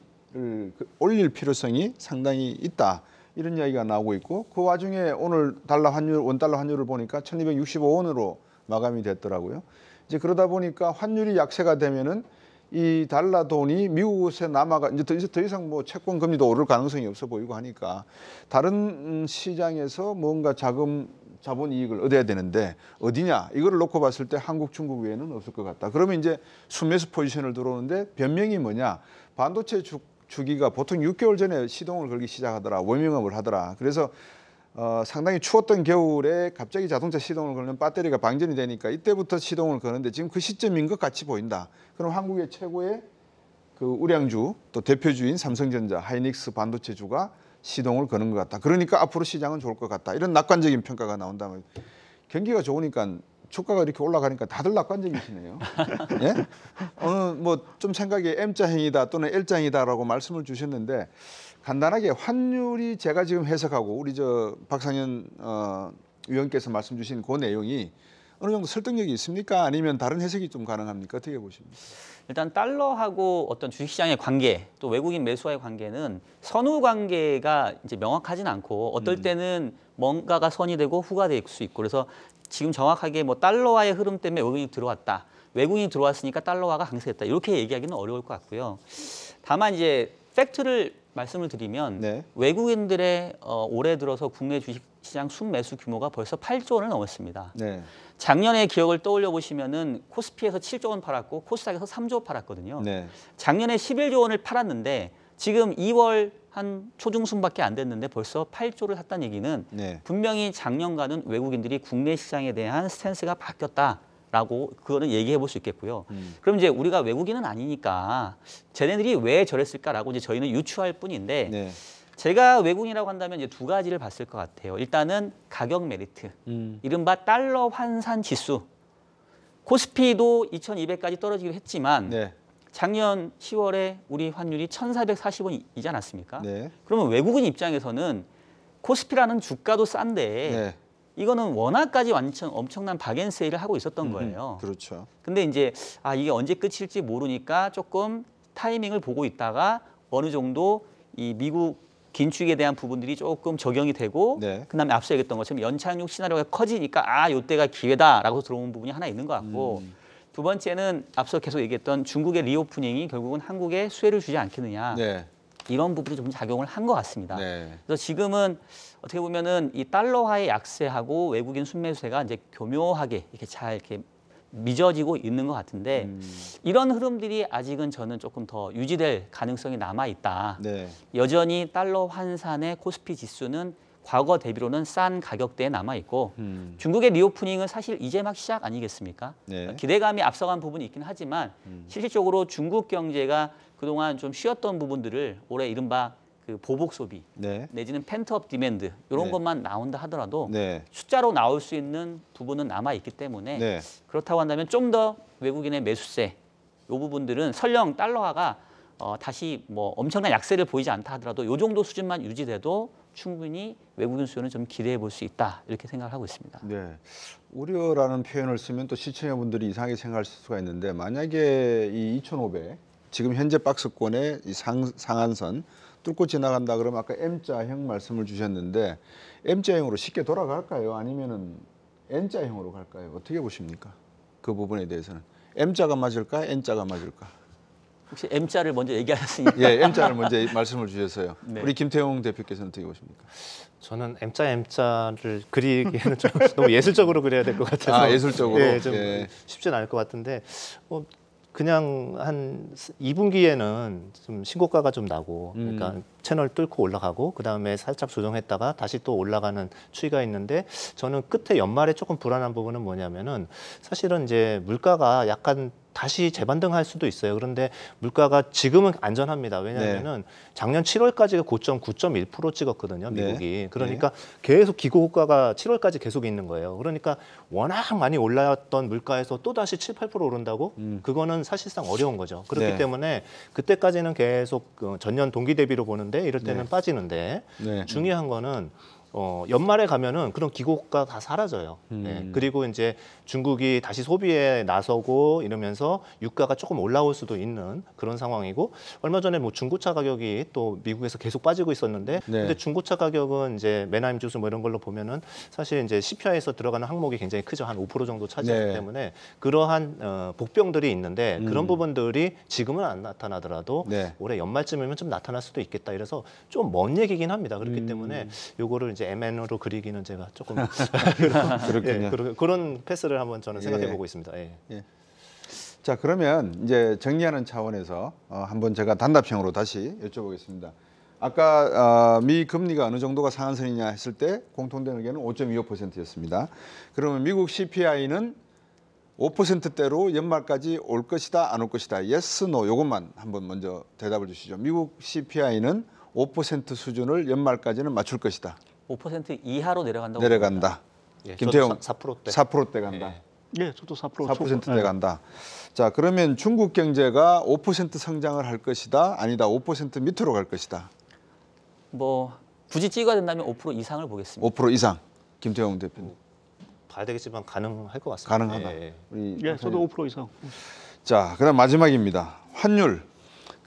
올릴 필요성이 상당히 있다. 이런 이야기가 나오고 있고 그 와중에 오늘 원달러 환율을 보니까 1265원으로 마감이 됐더라고요. 이제 그러다 보니까 환율이 약세가 되면은 이 달러 돈이 미국에 남아가 이제 더 이상 뭐 채권 금리도 오를 가능성이 없어 보이고 하니까 다른 시장에서 뭔가 자금 자본 이익을 얻어야 되는데 어디냐 이거를 놓고 봤을 때 한국, 중국 외에는 없을 것 같다. 그러면 이제 순매수 포지션을 들어오는데 변명이 뭐냐? 반도체 주기가 보통 6개월 전에 시동을 걸기 시작하더라. 워밍업을 하더라. 그래서 상당히 추웠던 겨울에 갑자기 자동차 시동을 걸면 배터리가 방전이 되니까 이때부터 시동을 거는데 지금 그 시점인 것 같이 보인다. 그럼 한국의 최고의 그 우량주 또 대표주인 삼성전자, 하이닉스 반도체주가 시동을 거는 것 같다. 그러니까 앞으로 시장은 좋을 것 같다. 이런 낙관적인 평가가 나온다면 경기가 좋으니까 주가가 이렇게 올라가니까 다들 낙관적이시네요. 예? 오늘 뭐 좀 생각에 M자형이다 또는 L자형이다라고 말씀을 주셨는데 간단하게 환율이 제가 지금 해석하고 우리 저 박상현 위원께서 말씀 주신 그 내용이 어느 정도 설득력이 있습니까? 아니면 다른 해석이 좀 가능합니까? 어떻게 보십니까? 일단 달러하고 어떤 주식시장의 관계, 또 외국인 매수와의 관계는 선후 관계가 이제 명확하진 않고 어떨 때는 뭔가가 선이 되고 후가 될 수 있고 그래서 지금 정확하게 뭐 달러화의 흐름 때문에 외국인이 들어왔다. 외국인이 들어왔으니까 달러화가 강세됐다. 이렇게 얘기하기는 어려울 것 같고요. 다만 이제 팩트를 말씀을 드리면 네. 외국인들의 올해 들어서 국내 주식시장 순매수 규모가 벌써 8조 원을 넘었습니다. 네. 작년의 기억을 떠올려 보시면은 코스피에서 7조 원 팔았고 코스닥에서 3조 팔았거든요. 네. 작년에 11조 원을 팔았는데 지금 2월 한 초중순밖에 안 됐는데 벌써 8조를 샀다는 얘기는 네. 분명히 작년과는 외국인들이 국내 시장에 대한 스탠스가 바뀌었다라고 그거는 얘기해 볼 수 있겠고요. 그럼 이제 우리가 외국인은 아니니까 쟤네들이 왜 저랬을까라고 이제 저희는 유추할 뿐인데 네. 제가 외국인이라고 한다면 이제 두 가지를 봤을 것 같아요. 일단은 가격 메리트, 이른바 달러 환산 지수. 코스피도 2,200까지 떨어지기로 했지만 네. 작년 10월에 우리 환율이 1,440원이지 않았습니까? 네. 그러면 외국인 입장에서는 코스피라는 주가도 싼데 네. 이거는 워낙까지 완전 엄청난 박앤세일을 하고 있었던 거예요. 그렇죠. 근데 이제 이게 언제 끝일지 모르니까 조금 타이밍을 보고 있다가 어느 정도 이 미국 긴축에 대한 부분들이 조금 적용이 되고 네. 그다음에 앞서 얘기했던 것처럼 연착륙 시나리오가 커지니까 이때가 기회다라고 들어온 부분이 하나 있는 것 같고 두 번째는 앞서 계속 얘기했던 중국의 리오프닝이 결국은 한국에 수혜를 주지 않겠느냐 네. 이런 부분이 좀 작용을 한 것 같습니다. 네. 그래서 지금은 어떻게 보면은 이 달러화의 약세하고 외국인 순매수세가 이제 교묘하게 이렇게 잘 이렇게 미져지고 있는 것 같은데 이런 흐름들이 아직은 저는 조금 더 유지될 가능성이 남아 있다. 네. 여전히 달러 환산의 코스피 지수는 과거 대비로는 싼 가격대에 남아 있고 중국의 리오프닝은 사실 이제 막 시작 아니겠습니까? 네. 기대감이 앞서간 부분이 있긴 하지만 실질적으로 중국 경제가 그동안 좀 쉬었던 부분들을 올해 이른바 그 보복 소비 네. 내지는 펜트업 디맨드 이런 네. 것만 나온다 하더라도 네. 숫자로 나올 수 있는 부분은 남아 있기 때문에 네. 그렇다고 한다면 좀 더 외국인의 매수세 이 부분들은 설령 달러화가 다시 뭐 엄청난 약세를 보이지 않다 하더라도 이 정도 수준만 유지돼도 충분히 외국인 수요는 좀 기대해 볼 수 있다 이렇게 생각을 하고 있습니다. 네. 우려라는 표현을 쓰면 또 시청자분들이 이상하게 생각할 수가 있는데 만약에 이 2,500 지금 현재 박스권의 이 상한선 뚫고 지나간다 그러면 아까 M자형 말씀을 주셨는데 M자형으로 쉽게 돌아갈까요? 아니면은 N자형으로 갈까요? 어떻게 보십니까? 그 부분에 대해서는 M자가 맞을까? N자가 맞을까? 혹시 M자를 먼저 얘기하셨으니까 예, M자를 먼저 말씀을 주셨어요. 네. 우리 김태용 대표께서는 어떻게 보십니까? 저는 M자를 그리기에는 좀 너무 예술적으로 그려야 될 것 같아서 예술적으로? 예, 좀 예. 쉽진 않을 것 같은데 그냥 한 2분기에는 좀 신고가가 좀 나고 그러니까 채널 뚫고 올라가고 그다음에 살짝 조정했다가 다시 또 올라가는 추이가 있는데 저는 끝에 연말에 조금 불안한 부분은 뭐냐면은 사실은 이제 물가가 약간 다시 재반등할 수도 있어요. 그런데 물가가 지금은 안전합니다. 왜냐하면은 작년 7월까지가 고점 9.1% 찍었거든요. 미국이. 네. 그러니까 계속 기고가가 7월까지 계속 있는 거예요. 그러니까 워낙 많이 올랐던 물가에서 또 다시 7, 8% 오른다고? 그거는 사실상 어려운 거죠. 그렇기 네. 때문에 그때까지는 계속 전년 동기 대비로 보는데 이럴 때는 네. 빠지는데 네. 중요한 거는 연말에 가면은 그런 기고가 다 사라져요. 네. 그리고 이제 중국이 다시 소비에 나서고 이러면서 유가가 조금 올라올 수도 있는 그런 상황이고 얼마 전에 뭐 중고차 가격이 또 미국에서 계속 빠지고 있었는데 네. 근데 중고차 가격은 이제 메나임 지수 뭐 이런 걸로 보면은 사실 이제 CPI에서 들어가는 항목이 굉장히 크죠. 한 5% 정도 차지하기 네. 때문에 그러한 복병들이 있는데 그런 부분들이 지금은 안 나타나더라도 네. 올해 연말쯤이면 좀 나타날 수도 있겠다. 이래서 좀 먼 얘기긴 합니다. 그렇기 때문에 요거를 이제 이제 MN으로 그리기는 제가 조금 그렇군요. 그런 패스를 한번 저는 생각해 예. 보고 있습니다. 예. 자, 그러면 이제 정리하는 차원에서 한번 제가 단답형으로 다시 여쭤보겠습니다. 아까 미 금리가 어느 정도가 상한선이냐 했을 때 공통된 의견은 5.25%였습니다. 그러면 미국 CPI는 5%대로 연말까지 올 것이다, 안 올 것이다. yes, no 요것만 한번 먼저 대답을 주시죠. 미국 CPI는 5% 수준을 연말까지는 맞출 것이다. 5% 이하로 내려간다고 내려간다. 예, 김태형 4%대. 4%대 간다. 예, 저도 4% 4%대 간다. 자, 그러면 중국 경제가 5% 성장을 할 것이다, 아니다, 5% 밑으로 갈 것이다. 뭐 굳이 찍어야 된다면 5% 이상을 보겠습니다. 5% 이상. 김태형 대표님. 봐야 되겠지만 가능할 것 같습니다. 가능하다. 예. 우리 예, 저도 5% 이상. 자, 그다음 마지막입니다. 환율.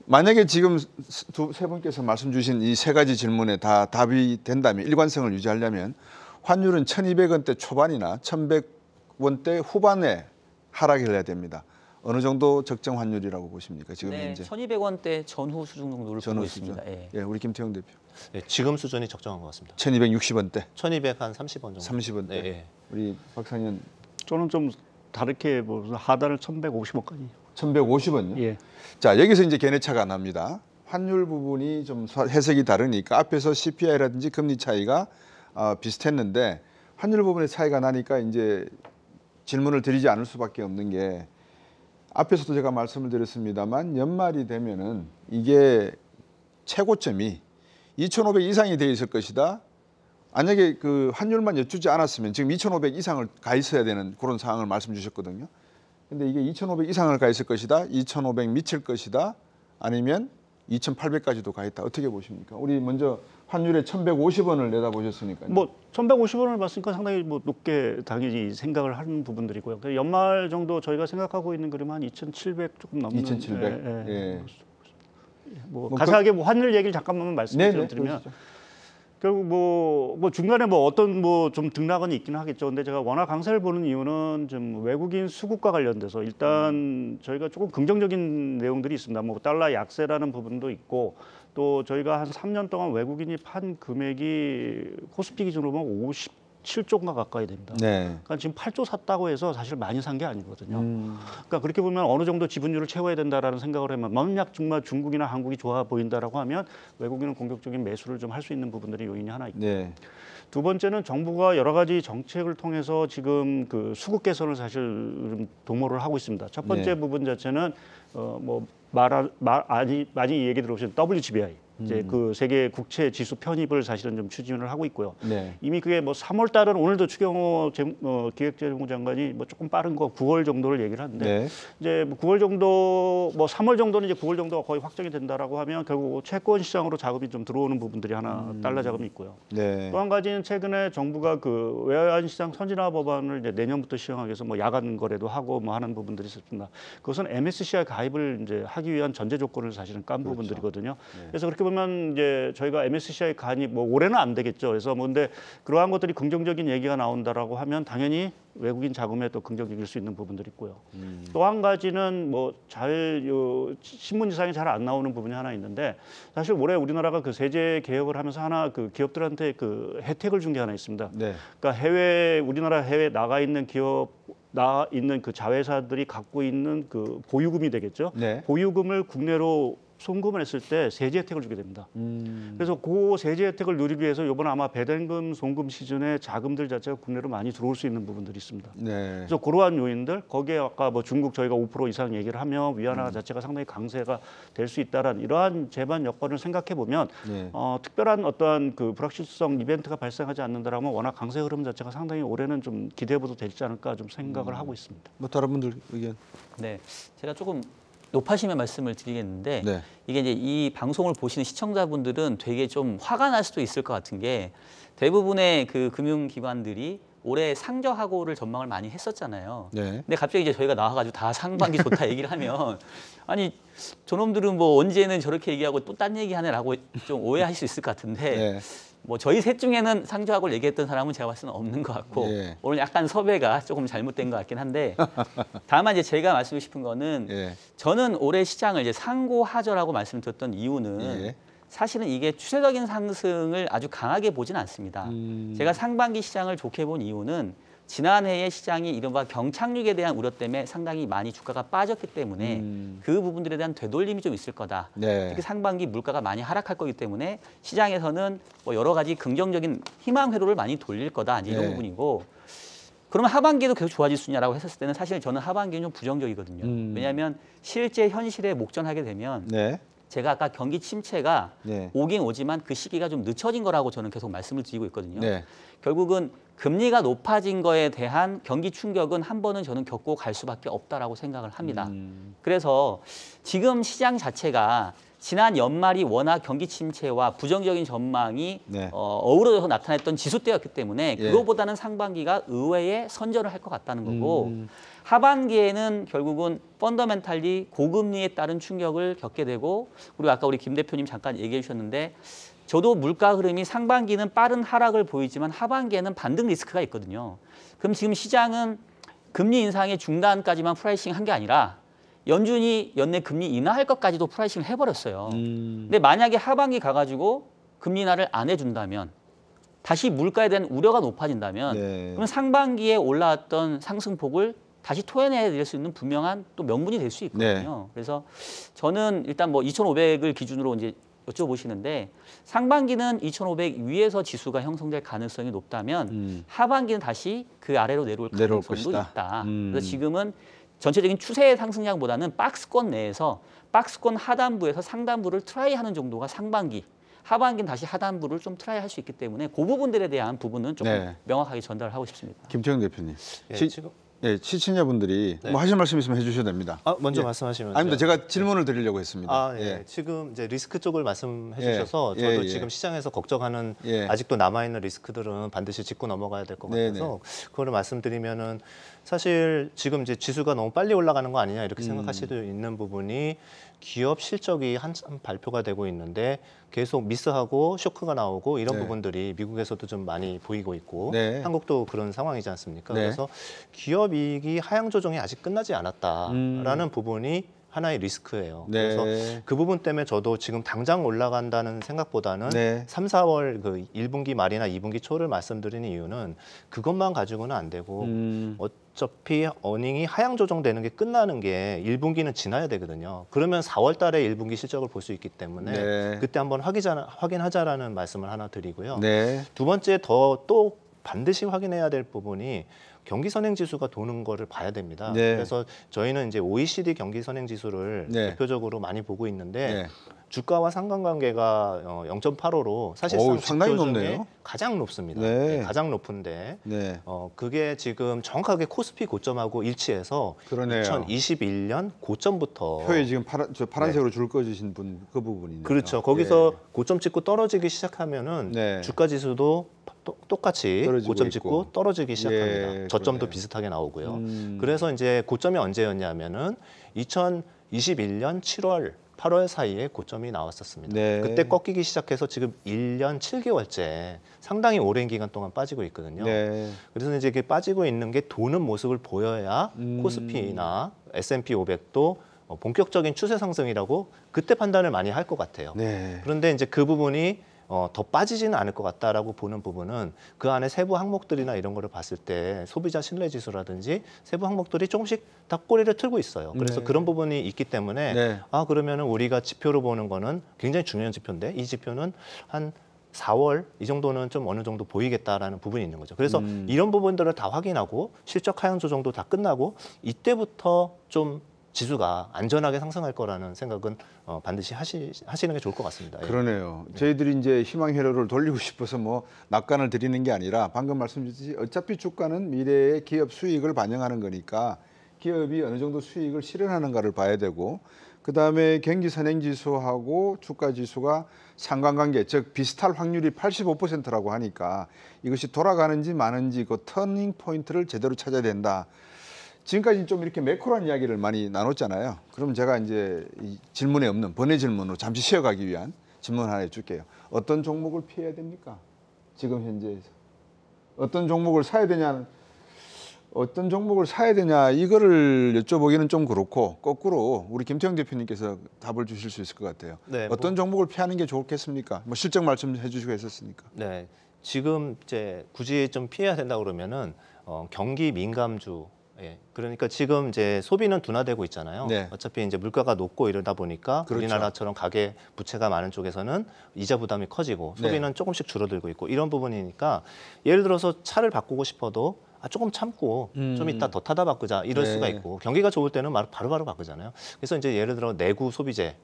만약에 지금 세 분께서 말씀 주신 이 세 가지 질문에 다 답이 된다면, 일관성을 유지하려면 환율은 1,200원대 초반이나 1,100원대 후반에 하락을 해야 됩니다. 어느 정도 적정 환율이라고 보십니까? 지금 네, 현재 1,200원대 전후 수준 정도를 보고 있습니다. 예. 예, 우리 김태형 대표. 예, 지금 수준이 적정한 것 같습니다. 1,260원대, 1,230원 정도. 30원대. 예. 우리 박상현 저는 좀 다르게 뭐 하단을 1,150원까지. 1,150원요. 예. 자, 여기서 이제 견해차가 납니다. 환율 부분이 좀 해석이 다르니까 앞에서 CPI라든지 금리 차이가 비슷했는데 환율 부분의 차이가 나니까 이제 질문을 드리지 않을 수밖에 없는 게, 앞에서도 제가 말씀을 드렸습니다만 연말이 되면은 이게 최고점이 2,500 이상이 돼 있을 것이다. 만약에 그 환율만 여쭈지 않았으면 지금 2,500 이상을 가 있어야 되는 그런 상황을 말씀 주셨거든요. 근데 이게 2,500 이상을 가 있을 것이다, 2,500 미칠 것이다, 아니면 2,800까지도 가 있다. 어떻게 보십니까? 우리 먼저 환율에 1,150원을 내다보셨으니까요. 뭐 1,150원을 봤으니까 상당히 뭐 높게 당연히 생각을 하는 부분들이고요. 연말 정도 저희가 생각하고 있는 그림 한 2,700 조금 넘는. 2,700. 예. 뭐 가사하게 뭐 환율 얘기를 잠깐만 네네, 말씀드리면 그러시죠. 결국 뭐 중간에 뭐 어떤 뭐 좀 등락은 있기는 하겠죠. 근데 제가 워낙 강세를 보는 이유는 좀 외국인 수급과 관련돼서 일단 저희가 조금 긍정적인 내용들이 있습니다. 뭐 달러 약세라는 부분도 있고, 또 저희가 한 3년 동안 외국인이 판 금액이 코스피 기준으로 보면 57조가 가까이 됩니다. 네. 그러니까 지금 8조 샀다고 해서 사실 많이 산 게 아니거든요. 그러니까 그렇게 보면 어느 정도 지분율을 채워야 된다라는 생각을 하면, 만약 정말 중국이나 한국이 좋아 보인다라고 하면 외국인은 공격적인 매수를 좀 할 수 있는 부분들이 요인이 하나 있고, 네. 두 번째는 정부가 여러 가지 정책을 통해서 지금 그 수급 개선을 사실 좀 도모를 하고 있습니다. 첫 번째 네. 부분 자체는 많이 얘기 들어보신 WGBI. 이제 그 세계 국채 지수 편입을 사실은 좀 추진을 하고 있고요. 네. 이미 그게 뭐 3월 달은 오늘도 추경호 기획재정부 장관이 뭐 조금 빠른 거 9월 정도를 얘기를 하는데, 네. 이제 뭐 9월 정도, 뭐 3월 정도는 이제 9월 정도가 거의 확정이 된다라고 하면 결국 채권 시장으로 자금이 좀 들어오는 부분들이 하나 달러 자금이 있고요. 네. 또 한 가지는 최근에 정부가 그 외환시장 선진화 법안을 이제 내년부터 시행하기 위해서 뭐 야간 거래도 하고 뭐 하는 부분들이 있었습니다. 그것은 MSCI 가입을 이제 하기 위한 전제 조건을 사실은 깐 부분들이거든요. 그래서 그렇게 보면 이제 저희가 MSCI 가입 뭐 올해는 안 되겠죠. 그래서 뭐 근데 그러한 것들이 긍정적인 얘기가 나온다라고 하면 당연히 외국인 자금에 또 긍정적일 수 있는 부분들이 있고요. 또 한 가지는 뭐 신문지상에 잘 안 나오는 부분이 하나 있는데, 사실 올해 우리나라가 그 세제 개혁을 하면서 하나 그 기업들한테 그 혜택을 준 게 하나 있습니다. 네. 그러니까 우리나라 해외 나가 있는 기업 있는 그 자회사들이 갖고 있는 그 보유금이 되겠죠. 네. 보유금을 국내로 송금을 했을 때 세제 혜택을 주게 됩니다. 그래서 그 세제 혜택을 누리기 위해서 이번 아마 배당금 송금 시즌에 자금들 자체가 국내로 많이 들어올 수 있는 부분들이 있습니다. 네. 그래서 그러한 요인들, 거기에 아까 뭐 중국 저희가 5% 이상 얘기를 하면 위안화 자체가 상당히 강세가 될 수 있다라는 이러한 제반 여건을 생각해 보면 네. 특별한 어떠한 그 불확실성 이벤트가 발생하지 않는다라면 워낙 강세 흐름 자체가 상당히 올해는 좀 기대해봐도 되지 않을까 좀 생각을 하고 있습니다. 뭐 다른 분들 의견. 네, 제가 조금 높아심의 말씀을 드리겠는데, 네. 이게 이제 이 방송을 보시는 시청자분들은 되게 좀 화가 날 수도 있을 것 같은 게, 대부분의 그 금융기관들이 올해 상저하고를 전망을 많이 했었잖아요. 네. 근데 갑자기 이제 저희가 나와가지고 다 상반기 좋다 얘기를 하면, 아니 저놈들은 뭐 언제는 저렇게 얘기하고 또 딴 얘기하네라고 좀 오해하실 수 있을 것 같은데, 네. 뭐 저희 셋 중에는 상저하고를 얘기했던 사람은 제가 봤을 때는 없는 것 같고, 예. 오늘 약간 섭외가 조금 잘못된 것 같긴 한데, 다만 이제 제가 말씀드리고 싶은 거는, 예. 저는 올해 시장을 이제 상고하저라고 말씀드렸던 이유는 예. 사실은 이게 추세적인 상승을 아주 강하게 보진 않습니다. 제가 상반기 시장을 좋게 본 이유는 지난해에 시장이 이른바 경착륙에 대한 우려 때문에 상당히 많이 주가가 빠졌기 때문에 그 부분들에 대한 되돌림이 좀 있을 거다. 네. 특히 상반기 물가가 많이 하락할 거기 때문에 시장에서는 뭐 여러 가지 긍정적인 희망 회로를 많이 돌릴 거다. 이제 이런 네. 부분이고 그러면 하반기에도 계속 좋아질 수 있냐라고 했었을 때는 사실 저는 하반기는 좀 부정적이거든요. 왜냐하면 실제 현실에 목전하게 되면 네. 제가 아까 경기 침체가 네. 오긴 오지만 그 시기가 좀 늦춰진 거라고 저는 계속 말씀을 드리고 있거든요. 네. 결국은 금리가 높아진 거에 대한 경기 충격은 한 번은 저는 겪고 갈 수밖에 없다라고 생각을 합니다. 그래서 지금 시장 자체가 지난 연말이 워낙 경기 침체와 부정적인 전망이 네. 어우러져서 나타났던 지수 때였기 때문에 예. 그거보다는 상반기가 의외의 선전을 할 것 같다는 거고 하반기에는 결국은 펀더멘탈리 고금리에 따른 충격을 겪게 되고 그리고 아까 우리 김 대표님 잠깐 얘기해 주셨는데 저도 물가 흐름이 상반기는 빠른 하락을 보이지만 하반기에는 반등 리스크가 있거든요. 그럼 지금 시장은 금리 인상의 중단까지만 프라이싱 한 게 아니라 연준이 연내 금리 인하할 것까지도 프라이싱을 해버렸어요. 근데 만약에 하반기 가가지고 금리 인하를 안 해준다면 다시 물가에 대한 우려가 높아진다면 네. 그럼 상반기에 올라왔던 상승폭을 다시 토해내야 수 있는 분명한 또 명분이 될 수 있거든요. 네. 그래서 저는 일단 뭐 2,500을 기준으로 이제 여쭤보시는데 상반기는 2,500 위에서 지수가 형성될 가능성이 높다면 하반기는 다시 그 아래로 내려올 가능성도 것이다. 있다. 그래서 지금은 전체적인 추세의 상승량보다는 박스권 내에서 박스권 하단부에서 상단부를 트라이하는 정도가 상반기. 하반기는 다시 하단부를 좀 트라이할 수 있기 때문에 그 부분들에 대한 부분은 조금 네. 명확하게 전달을 하고 싶습니다. 김태형 대표님. 예, 지금 예, 시청자분들이 네. 뭐 하실 말씀 있으면 해주셔야 됩니다. 먼저 예. 말씀하시면 아닙니다. 제가 질문을 드리려고 했습니다. 예. 지금 이제 리스크 쪽을 말씀해 예. 주셔서 예, 저도 예. 지금 시장에서 걱정하는 예. 아직도 남아 있는 리스크들은 반드시 짚고 넘어가야 될 것 네, 같아서 그거를 말씀드리면은 사실 지금 이제 지수가 너무 빨리 올라가는 거 아니냐 이렇게 생각하실 수 있는 부분이 기업 실적이 한참 발표가 되고 있는데 계속 미스하고 쇼크가 나오고 이런 네. 부분들이 미국에서도 좀 많이 보이고 있고 네. 한국도 그런 상황이지 않습니까? 네. 그래서 기업 이익이 하향 조정이 아직 끝나지 않았다라는 부분이 하나의 리스크예요. 네. 그래서 그 부분 때문에 저도 지금 당장 올라간다는 생각보다는 네. 3, 4월 그 1분기 말이나 2분기 초를 말씀드리는 이유는 그것만 가지고는 안 되고 어차피 어닝이 하향 조정되는 게 끝나는 게 1분기는 지나야 되거든요. 그러면 4월 달에 1분기 실적을 볼 수 있기 때문에 네. 그때 한번 확인하자라는 말씀을 하나 드리고요. 네. 두 번째 또 반드시 확인해야 될 부분이 경기 선행 지수가 도는 거를 봐야 됩니다. 네. 그래서 저희는 이제 OECD 경기 선행 지수를 네. 대표적으로 많이 보고 있는데 네. 주가와 상관관계가 0.85로 사실상 어우, 상당히 지표 중에 높네요. 가장 높습니다. 네. 가장 높은데 네. 그게 지금 정확하게 코스피 고점하고 일치해서 그러네요. 2021년 고점부터 표에 지금 파란색으로 줄 꺼주신 분 그 부분이네요. 그렇죠. 거기서 고점 찍고 떨어지기 시작하면은 네. 주가 지수도 똑같이 떨어지고 고점 있고. 찍고 떨어지기 시작합니다. 예, 저점도 그러네요. 비슷하게 나오고요. 그래서 이제 고점이 언제였냐면은 2021년 7월 8월 사이에 고점이 나왔었습니다. 네. 그때 꺾이기 시작해서 지금 1년 7개월째 상당히 오랜 기간 동안 빠지고 있거든요. 네. 그래서 이제 이게 빠지고 있는 게 도는 모습을 보여야 코스피나 S&P 500도 본격적인 추세 상승이라고 그때 판단을 많이 할 것 같아요. 네. 그런데 이제 그 부분이 더 빠지지는 않을 것 같다라고 보는 부분은 그 안에 세부 항목들이나 이런 거를 봤을 때 소비자 신뢰 지수라든지 세부 항목들이 조금씩 다 꼬리를 틀고 있어요. 그래서 네. 그런 부분이 있기 때문에 네. 그러면은 우리가 지표로 보는 거는 굉장히 중요한 지표인데 이 지표는 한 4월 이 정도는 좀 어느 정도 보이겠다라는 부분이 있는 거죠. 그래서 이런 부분들을 다 확인하고 실적 하향 조정도 다 끝나고 이때부터 좀 지수가 안전하게 상승할 거라는 생각은 반드시 하시는 게 좋을 것 같습니다. 예. 그러네요. 저희들이 이제 희망 회로를 돌리고 싶어서 뭐 낙관을 드리는 게 아니라 방금 말씀 주셨듯이 어차피 주가는 미래의 기업 수익을 반영하는 거니까 기업이 어느 정도 수익을 실현하는가를 봐야 되고 그다음에 경기 선행 지수하고 주가 지수가 상관관계 즉 비슷할 확률이 85%라고 하니까 이것이 돌아가는지 마는지 그 터닝 포인트를 제대로 찾아야 된다. 지금까지 좀 이렇게 매크로한 이야기를 많이 나눴잖아요. 그럼 제가 이제 이 질문에 없는 번외 질문으로 잠시 쉬어가기 위한 질문 하나 해줄게요. 어떤 종목을 피해야 됩니까? 지금 현재에서. 어떤 종목을 사야 되냐는 어떤 종목을 사야 되냐 이거를 여쭤보기는 좀 그렇고 거꾸로 우리 김태형 대표님께서 답을 주실 수 있을 것 같아요. 네, 어떤 종목을 피하는 게 좋겠습니까? 뭐 실적 말씀해 주시고 했었으니까. 네, 지금 이제 굳이 좀 피해야 된다 그러면은 경기 민감주. 예, 그러니까 지금 이제 소비는 둔화되고 있잖아요. 네. 어차피 이제 물가가 높고 이러다 보니까 그렇죠. 우리나라처럼 가계 부채가 많은 쪽에서는 이자 부담이 커지고 소비는 네. 조금씩 줄어들고 있고 이런 부분이니까 예를 들어서 차를 바꾸고 싶어도 조금 참고 좀 이따 더 타다 바꾸자 이럴 네. 수가 있고 경기가 좋을 때는 바로바로 바꾸잖아요. 그래서 이제 예를 들어 내구 소비재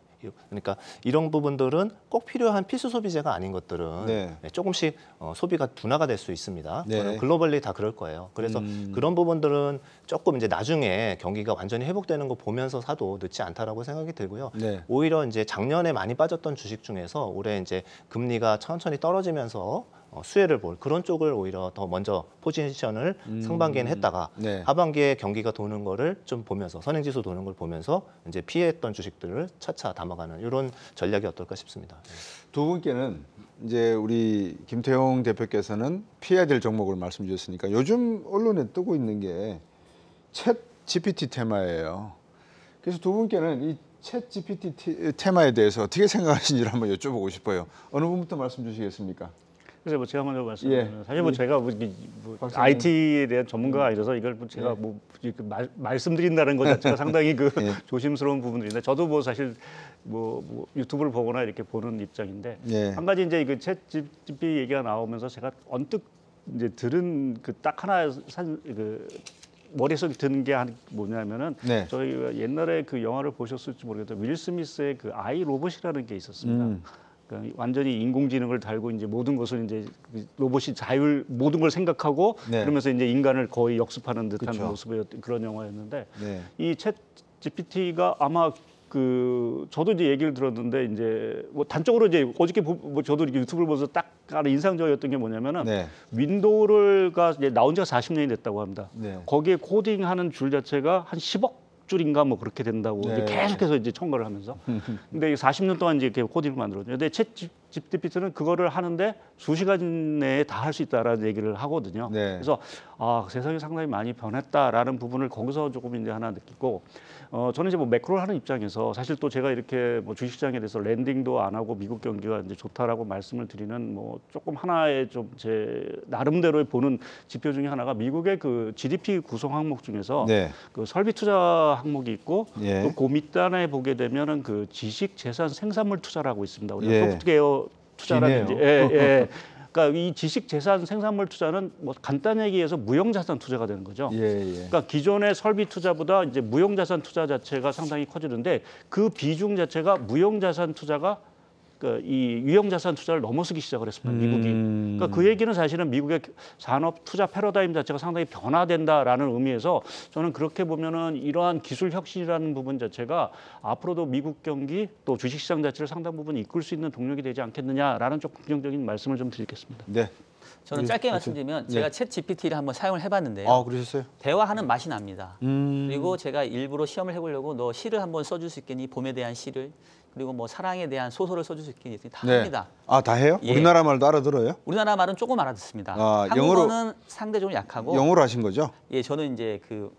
그러니까 이런 부분들은 꼭 필요한 필수 소비재가 아닌 것들은 네. 조금씩 소비가 둔화가 될 수 있습니다. 네. 그거는 글로벌리 다 그럴 거예요. 그래서 그런 부분들은 조금 이제 나중에 경기가 완전히 회복되는 거 보면서 사도 늦지 않다라고 생각이 들고요. 네. 오히려 이제 작년에 많이 빠졌던 주식 중에서 올해 이제 금리가 천천히 떨어지면서 수혜를 볼 그런 쪽을 오히려 더 먼저 포지션을 상반기에는 했다가 네. 하반기에 경기가 도는 거를 좀 보면서 선행지수 도는 걸 보면서 이제 피했던 주식들을 차차 담아가는 이런 전략이 어떨까 싶습니다. 두 분께는 이제 우리 김태형 대표께서는 피해야 될 종목을 말씀 주셨으니까 요즘 언론에 뜨고 있는 게 챗 GPT 테마예요. 그래서 두 분께는 이 챗 GPT 테마에 대해서 어떻게 생각하시는지를 한번 여쭤보고 싶어요. 어느 분부터 말씀 주시겠습니까? 그래서 뭐 제가 먼저 말씀드리면 예. 사실 뭐 제가 IT에 대한 전문가가 아니라서 이걸 뭐 제가 뭐 말씀드린다는 것 자체가 상당히 그 예. 조심스러운 부분들인데 저도 뭐 사실 뭐 유튜브를 보거나 이렇게 보는 입장인데 예. 한 가지 이제 그 챗 GPT 얘기가 나오면서 제가 언뜻 이제 들은 그 딱 하나 그 머릿속에 드는 게 뭐냐면은 네. 저희가 옛날에 그 영화를 보셨을지 모르겠는데 윌 스미스의 그 아이 로봇이라는 게 있었습니다. 그러니까 완전히 인공지능을 달고 이제 모든 것을 이제 로봇이 모든 걸 생각하고 네. 그러면서 이제 인간을 거의 역습하는 듯한 그쵸. 모습이었던 그런 영화였는데 네. 이 챗 GPT가 아마 그 저도 이제 얘기를 들었는데 이제 뭐 단적으로 이제 어저께 뭐 저도 이렇게 유튜브를 보면서 딱 하나 인상적이었던 게 뭐냐면은 네. 윈도우가 이제 나온 지가 40년이 됐다고 합니다. 네. 거기에 코딩하는 줄 자체가 한 10억 줄인가 뭐 그렇게 된다고 네. 이제 계속해서 이제 첨가를 하면서 근데 40년 동안 이제 이렇게 코딩을 만들었죠. 근데 챗 GPT는 그거를 하는데 수시간 내에 다 할 수 있다라는 얘기를 하거든요. 네. 그래서 세상이 상당히 많이 변했다라는 부분을 거기서 조금 이제 하나 느끼고 저는 이제 뭐 매크로를 하는 입장에서 사실 또 제가 이렇게 뭐 주식시장에 대해서 랜딩도 안 하고 미국 경기가 이제 좋다라고 말씀을 드리는 뭐 조금 하나의 좀 제 나름대로의 보는 지표 중에 하나가 미국의 그 GDP 구성 항목 중에서 네. 그 설비 투자 항목이 있고 예. 또 그 밑단에 보게 되면은 그 지식 재산 생산물 투자라고 있습니다. 우리가 예. 소프트웨어 투자라든지 기네요. 예. 그러니까 이 지식 재산 생산물 투자는 뭐 간단히 얘기해서 무형자산 투자가 되는 거죠. 예. 그러니까 기존의 설비 투자보다 이제 무형자산 투자 자체가 상당히 커지는데 그 비중 자체가 무형자산 투자가 이 유형자산 투자를 넘어서기 시작을 했습니다. 미국이. 그러니까 그 얘기는 사실은 미국의 산업 투자 패러다임 자체가 상당히 변화된다라는 의미에서 저는 그렇게 보면은 이러한 기술 혁신이라는 부분 자체가 앞으로도 미국 경기 또 주식시장 자체를 상당 부분 이끌 수 있는 동력이 되지 않겠느냐라는 좀 긍정적인 말씀을 좀 드리겠습니다. 네. 저는 짧게 말씀드리면 제가 챗 GPT를 한번 사용을 해봤는데요. 아, 그러셨어요? 대화하는 맛이 납니다. 그리고 제가 일부러 시험을 해보려고 너 시를 한번 써줄 수 있겠니? 봄에 대한 시를. 그리고 뭐 사랑에 대한 소설을 써줄 수 있겠니? 다 합니다. 아, 다 해요? 예. 우리나라 말도 알아들어요? 우리나라 말은 조금 알아듣습니다. 아, 한국어는 상대적으로 약하고 영어로 하신 거죠? 예, 저는 이제 그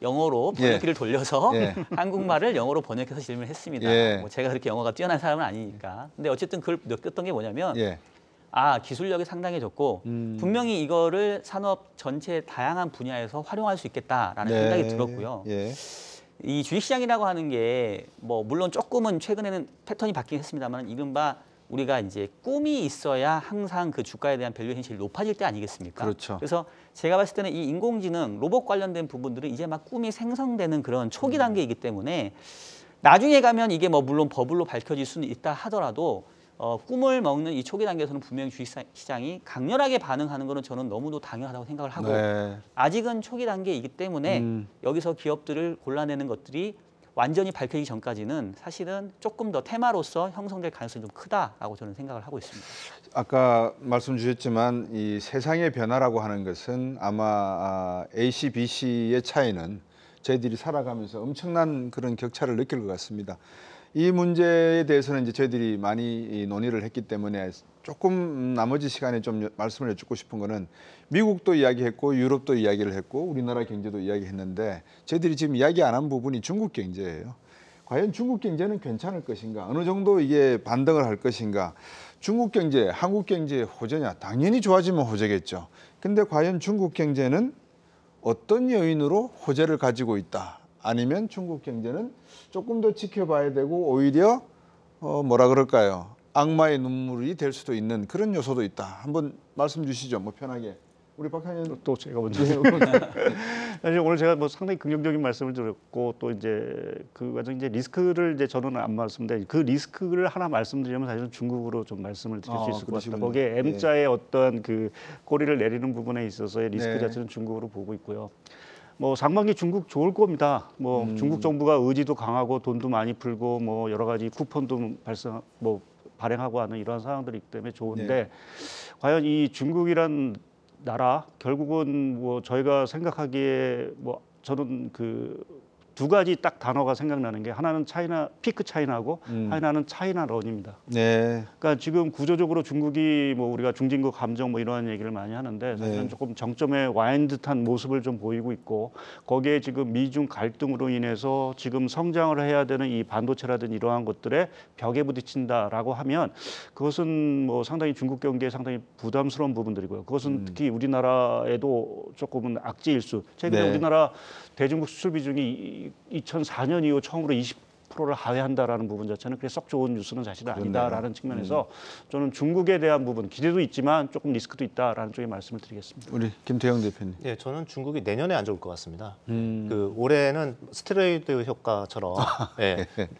영어로 번역기를 돌려서 예. 한국말을 영어로 번역해서 질문을 했습니다. 예. 뭐 제가 그렇게 영어가 뛰어난 사람은 아니니까. 근데 어쨌든 그걸 느꼈던 게 뭐냐면 예. 기술력이 상당해졌고 분명히 이거를 산업 전체 다양한 분야에서 활용할 수 있겠다라는 생각이 들었고요. 예. 이 주식시장이라고 하는 게 뭐 물론 조금은 최근에는 패턴이 바뀌긴 했습니다만 이른바 우리가 이제 꿈이 있어야 항상 그 주가에 대한 밸류에이션이 제일 높아질 때 아니겠습니까? 그렇죠. 그래서 제가 봤을 때는 이 인공지능, 로봇 관련된 부분들은 이제 막 꿈이 생성되는 그런 초기 단계이기 때문에 나중에 가면 이게 뭐 물론 버블로 밝혀질 수는 있다 하더라도 꿈을 먹는 이 초기 단계에서는 분명히 주식시장이 강렬하게 반응하는 것은 저는 너무도 당연하다고 생각을 하고 네. 아직은 초기 단계이기 때문에 여기서 기업들을 골라내는 것들이 완전히 밝혀지기 전까지는 사실은 조금 더 테마로서 형성될 가능성이 좀 크다라고 저는 생각을 하고 있습니다. 아까 말씀 주셨지만 이 세상의 변화라고 하는 것은 아마 AC, BC의 차이는 저희들이 살아가면서 엄청난 그런 격차를 느낄 것 같습니다. 이 문제에 대해서는 이제 저희들이 많이 논의를 했기 때문에 조금 나머지 시간에 좀 말씀을 여쭙고 싶은 거는 미국도 이야기했고 유럽도 이야기를 했고 우리나라 경제도 이야기했는데 저희들이 지금 이야기 안 한 부분이 중국 경제예요. 과연 중국 경제는 괜찮을 것인가? 어느 정도 이게 반등을 할 것인가? 중국 경제, 한국 경제의 호재냐? 당연히 좋아지면 호재겠죠. 근데 과연 중국 경제는 어떤 요인으로 호재를 가지고 있다? 아니면 중국 경제는 조금 더 지켜봐야 되고 오히려 뭐라 그럴까요? 악마의 눈물이 될 수도 있는 그런 요소도 있다. 한번 말씀 주시죠. 뭐 편하게. 우리 박찬현 또 제가 먼저 사실 오늘 제가 뭐 상당히 긍정적인 말씀을 드렸고 또 이제 그 과정 이제 리스크를 이제 저는 안 말씀드렸는데 그 리스크를 하나 말씀드리면 사실은 중국으로 좀 말씀을 드릴 수 있을 것 같다. 거기에 M자의 어떤 그 꼬리를 내리는 부분에 있어서의 리스크 자체는 중국으로 보고 있고요. 뭐 상반기 중국 좋을 겁니다. 뭐 중국 정부가 의지도 강하고 돈도 많이 풀고 뭐 여러 가지 쿠폰도 발행하고 하는 이러한 상황들이 있기 때문에 좋은데 과연 이 중국이란 나라 결국은 뭐 저희가 생각하기에 뭐 저는 그 두 가지 딱 단어가 생각나는 게 하나는 차이나 피크 차이나고 하나는 차이나 런입니다. 네. 그러니까 지금 구조적으로 중국이 뭐 우리가 중진국 감정 뭐 이러한 얘기를 많이 하는데 사실은 조금 정점에 와 있는 듯한 모습을 좀 보이고 있고 거기에 지금 미중 갈등으로 인해서 지금 성장을 해야 되는 이 반도체라든지 이러한 것들에 벽에 부딪힌다라고 하면 그것은 뭐 상당히 중국 경기에 상당히 부담스러운 부분들이고요. 그것은 특히 우리나라에도 조금은 악재일수. 최근에 우리나라 대중국 수출 비중이 2004년 이후 처음으로 20%를 하회한다라는 부분 자체는 그래 썩 좋은 뉴스는 사실은 아니다라는 측면에서 저는 중국에 대한 부분 기대도 있지만 조금 리스크도 있다라는 쪽에 말씀을 드리겠습니다. 우리 김태형 대표님. 네, 저는 중국이 내년에 안 좋을 것 같습니다. 그 올해는 스테로이드 효과처럼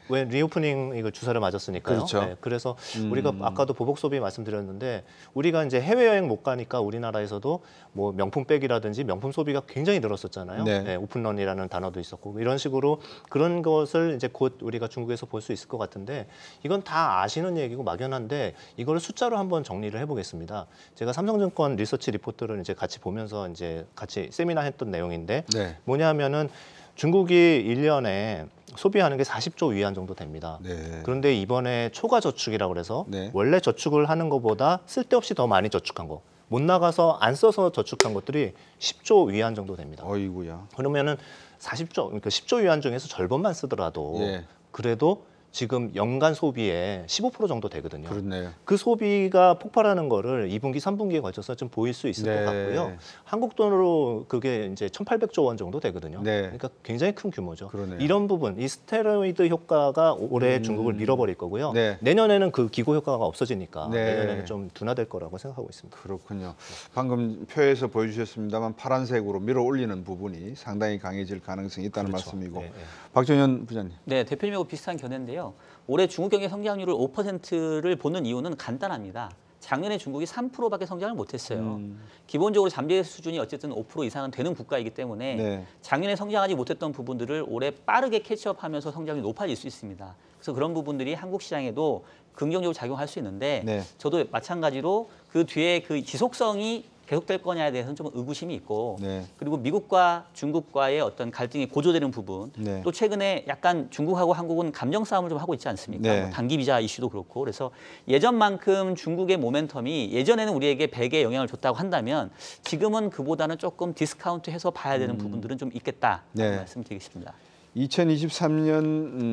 왜 리오프닝 이거 주사를 맞았으니까요. 그렇죠. 네, 그래서 우리가 아까도 보복 소비 말씀드렸는데 우리가 이제 해외 여행 못 가니까 우리나라에서도 뭐 명품백이라든지 명품 소비가 굉장히 늘었었잖아요. 네, 오픈런이라는 단어도 있었고 이런 식으로 그런 것을 이제 곧 우리가 중국에서 볼 수 있을 것 같은데 이건 다 아시는 얘기고 막연한데 이걸 숫자로 한번 정리를 해보겠습니다. 제가 삼성증권 리서치 리포트를 이제 같이 보면서 이제 같이 세미나 했던 내용인데 뭐냐면은 중국이 1년에 소비하는 게 40조 위안 정도 됩니다. 그런데 이번에 초과 저축이라고 그래서 원래 저축을 하는 것보다 쓸데없이 더 많이 저축한 거. 못 나가서 안 써서 저축한 것들이 10조 위안 정도 됩니다. 어이구야. 그러면은 40조, 그러니까 10조 위안 중에서 절반만 쓰더라도 그래도 지금 연간 소비의 15% 정도 되거든요. 그렇네요. 그 소비가 폭발하는 거를 2분기, 3분기에 걸쳐서 좀 보일 수 있을 것 같고요. 한국 돈으로 그게 이제 1,800조 원 정도 되거든요. 그러니까 굉장히 큰 규모죠. 그러네요. 이런 부분, 이 스테로이드 효과가 올해 중국을 밀어버릴 거고요. 내년에는 그 기고 효과가 없어지니까 내년에는 좀 둔화될 거라고 생각하고 있습니다. 그렇군요. 방금 표에서 보여주셨습니다만 파란색으로 밀어 올리는 부분이 상당히 강해질 가능성이 있다는 말씀이고. 박정현 부장님. 네, 대표님하고 비슷한 견해인데요. 올해 중국 경제 성장률을 5%를 보는 이유는 간단합니다. 작년에 중국이 3%밖에 성장을 못했어요. 기본적으로 잠재 수준이 어쨌든 5% 이상은 되는 국가이기 때문에 작년에 성장하지 못했던 부분들을 올해 빠르게 캐치업하면서 성장이 높아질 수 있습니다. 그래서 그런 부분들이 한국 시장에도 긍정적으로 작용할 수 있는데 저도 마찬가지로 그 뒤에 그 지속성이 계속될 거냐에 대해서는 좀 의구심이 있고 그리고 미국과 중국과의 어떤 갈등이 고조되는 부분 또 최근에 약간 중국하고 한국은 감정 싸움을 좀 하고 있지 않습니까? 뭐 단기 비자 이슈도 그렇고 그래서 예전만큼 중국의 모멘텀이 예전에는 우리에게 100의 영향을 줬다고 한다면 지금은 그보다는 조금 디스카운트해서 봐야 되는 부분들은 좀 있겠다 말씀드리겠습니다. 2023년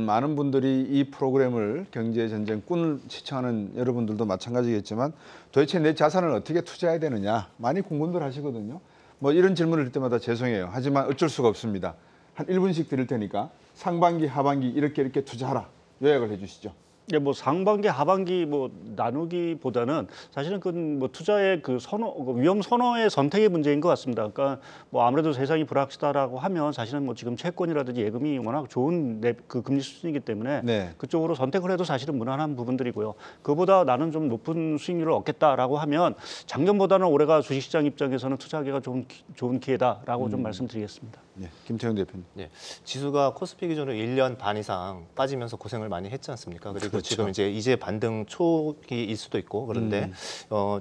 많은 분들이 이 프로그램을 경제전쟁 꾼을 시청하는 여러분들도 마찬가지겠지만 도대체 내 자산을 어떻게 투자해야 되느냐 많이 궁금들 하시거든요. 뭐 이런 질문을 할 때마다 죄송해요. 하지만 어쩔 수가 없습니다. 한 1분씩 드릴 테니까 상반기, 하반기 이렇게 투자하라. 요약을 해주시죠. 예, 뭐 상반기, 하반기 뭐 나누기보다는 사실은 그 뭐 투자의 그 선호, 위험 선호의 선택의 문제인 것 같습니다. 그러니까 뭐 아무래도 세상이 불확실하다고 하면 사실은 뭐 지금 채권이라든지 예금이 워낙 좋은 그 금리 수준이기 때문에 그쪽으로 선택을 해도 사실은 무난한 부분들이고요. 그보다 나는 좀 높은 수익률을 얻겠다라고 하면 작년보다는 올해가 주식시장 입장에서는 투자하기가 좋은 기회다라고 좀 말씀드리겠습니다. 김태형 대표님. 지수가 코스피 기준으로 1년 반 이상 빠지면서 고생을 많이 했지 않습니까? 그리고 지금 이제 반등 시기일 수도 있고 그런데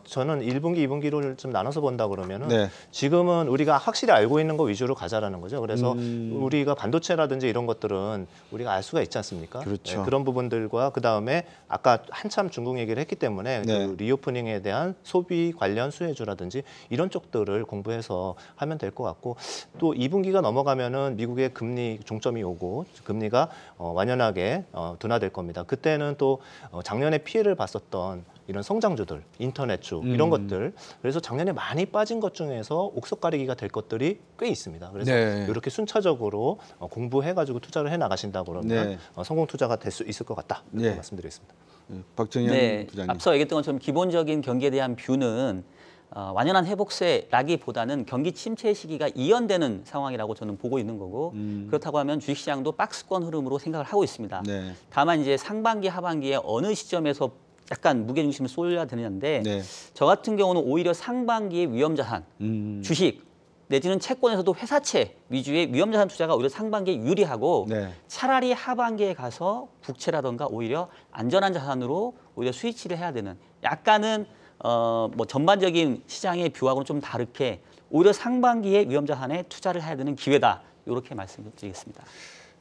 저는 1분기, 2분기를 좀 나눠서 본다 그러면은 네. 지금은 우리가 확실히 알고 있는 거 위주로 가자라는 거죠. 그래서 우리가 반도체라든지 이런 것들은 우리가 알 수가 있지 않습니까? 그렇죠. 그런 부분들과 그다음에 아까 한참 중국 얘기를 했기 때문에 네. 그 리오프닝에 대한 소비 관련 수혜주라든지 이런 쪽들을 공부해서 하면 될 것 같고 또 2분기가 넘어가면은 미국의 금리 종점이 오고 금리가 완연하게 둔화될 겁니다. 그때는 또 작년에 피해를 봤었던 이런 성장주들, 인터넷주 이런 것들 그래서 작년에 많이 빠진 것 중에서 옥석 가리기가 될 것들이 꽤 있습니다. 그래서 네. 이렇게 순차적으로 공부해가지고 투자를 해 나가신다 그러면 네. 성공 투자가 될 수 있을 것 같다 이렇게 네. 말씀드리겠습니다. 박정현 네, 부장님. 앞서 얘기했던 것처럼 기본적인 경기에 대한 뷰는 완연한 회복세라기보다는 경기 침체 시기가 이연되는 상황이라고 저는 보고 있는 거고 그렇다고 하면 주식시장도 박스권 흐름으로 생각을 하고 있습니다. 네. 다만 이제 상반기, 하반기에 어느 시점에서 약간 무게중심을 쏠려야 되느냐인데 네. 저 같은 경우는 오히려 상반기의 위험자산, 주식 내지는 채권에서도 회사채 위주의 위험자산 투자가 오히려 상반기에 유리하고 네. 차라리 하반기에 가서 국채라던가 오히려 안전한 자산으로 오히려 스위치를 해야 되는 약간은 뭐 전반적인 시장의 뷰하고는 좀 다르게 오히려 상반기에 위험자산에 투자를 해야 되는 기회다 이렇게 말씀드리겠습니다.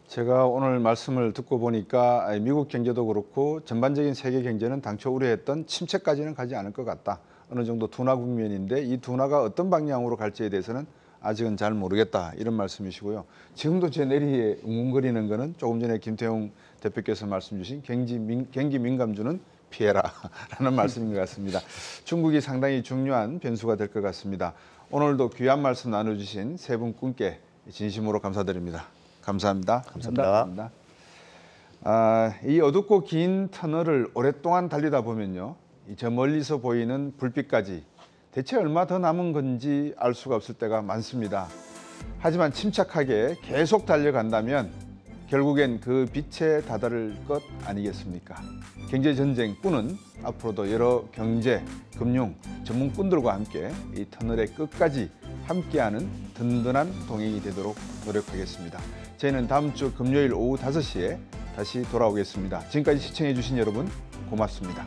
제가 오늘 말씀을 듣고 보니까 미국 경제도 그렇고 전반적인 세계 경제는 당초 우려했던 침체까지는 가지 않을 것 같다. 어느 정도 둔화 국면인데 이 둔화가 어떤 방향으로 갈지에 대해서는 아직은 잘 모르겠다 이런 말씀이시고요. 지금도 제 내리에 웅웅거리는 거는 조금 전에 김태웅 대표께서 말씀 주신 경기 민감주는 피해라라는 말씀인 것 같습니다. 중국이 상당히 중요한 변수가 될 것 같습니다. 오늘도 귀한 말씀 나눠주신 세 분께 진심으로 감사드립니다. 감사합니다. 감사합니다. 이 어둡고 긴 터널을 오랫동안 달리다 보면요, 저 멀리서 보이는 불빛까지 대체 얼마 더 남은 건지 알 수가 없을 때가 많습니다. 하지만 침착하게 계속 달려간다면 결국엔 그 빛에 다다를 것 아니겠습니까? 경제전쟁 꾸는 앞으로도 여러 경제, 금융 전문꾼들과 함께 이 터널의 끝까지 함께하는 든든한 동행이 되도록 노력하겠습니다. 저희는 다음 주 금요일 오후 5시에 다시 돌아오겠습니다. 지금까지 시청해 주신 여러분 고맙습니다.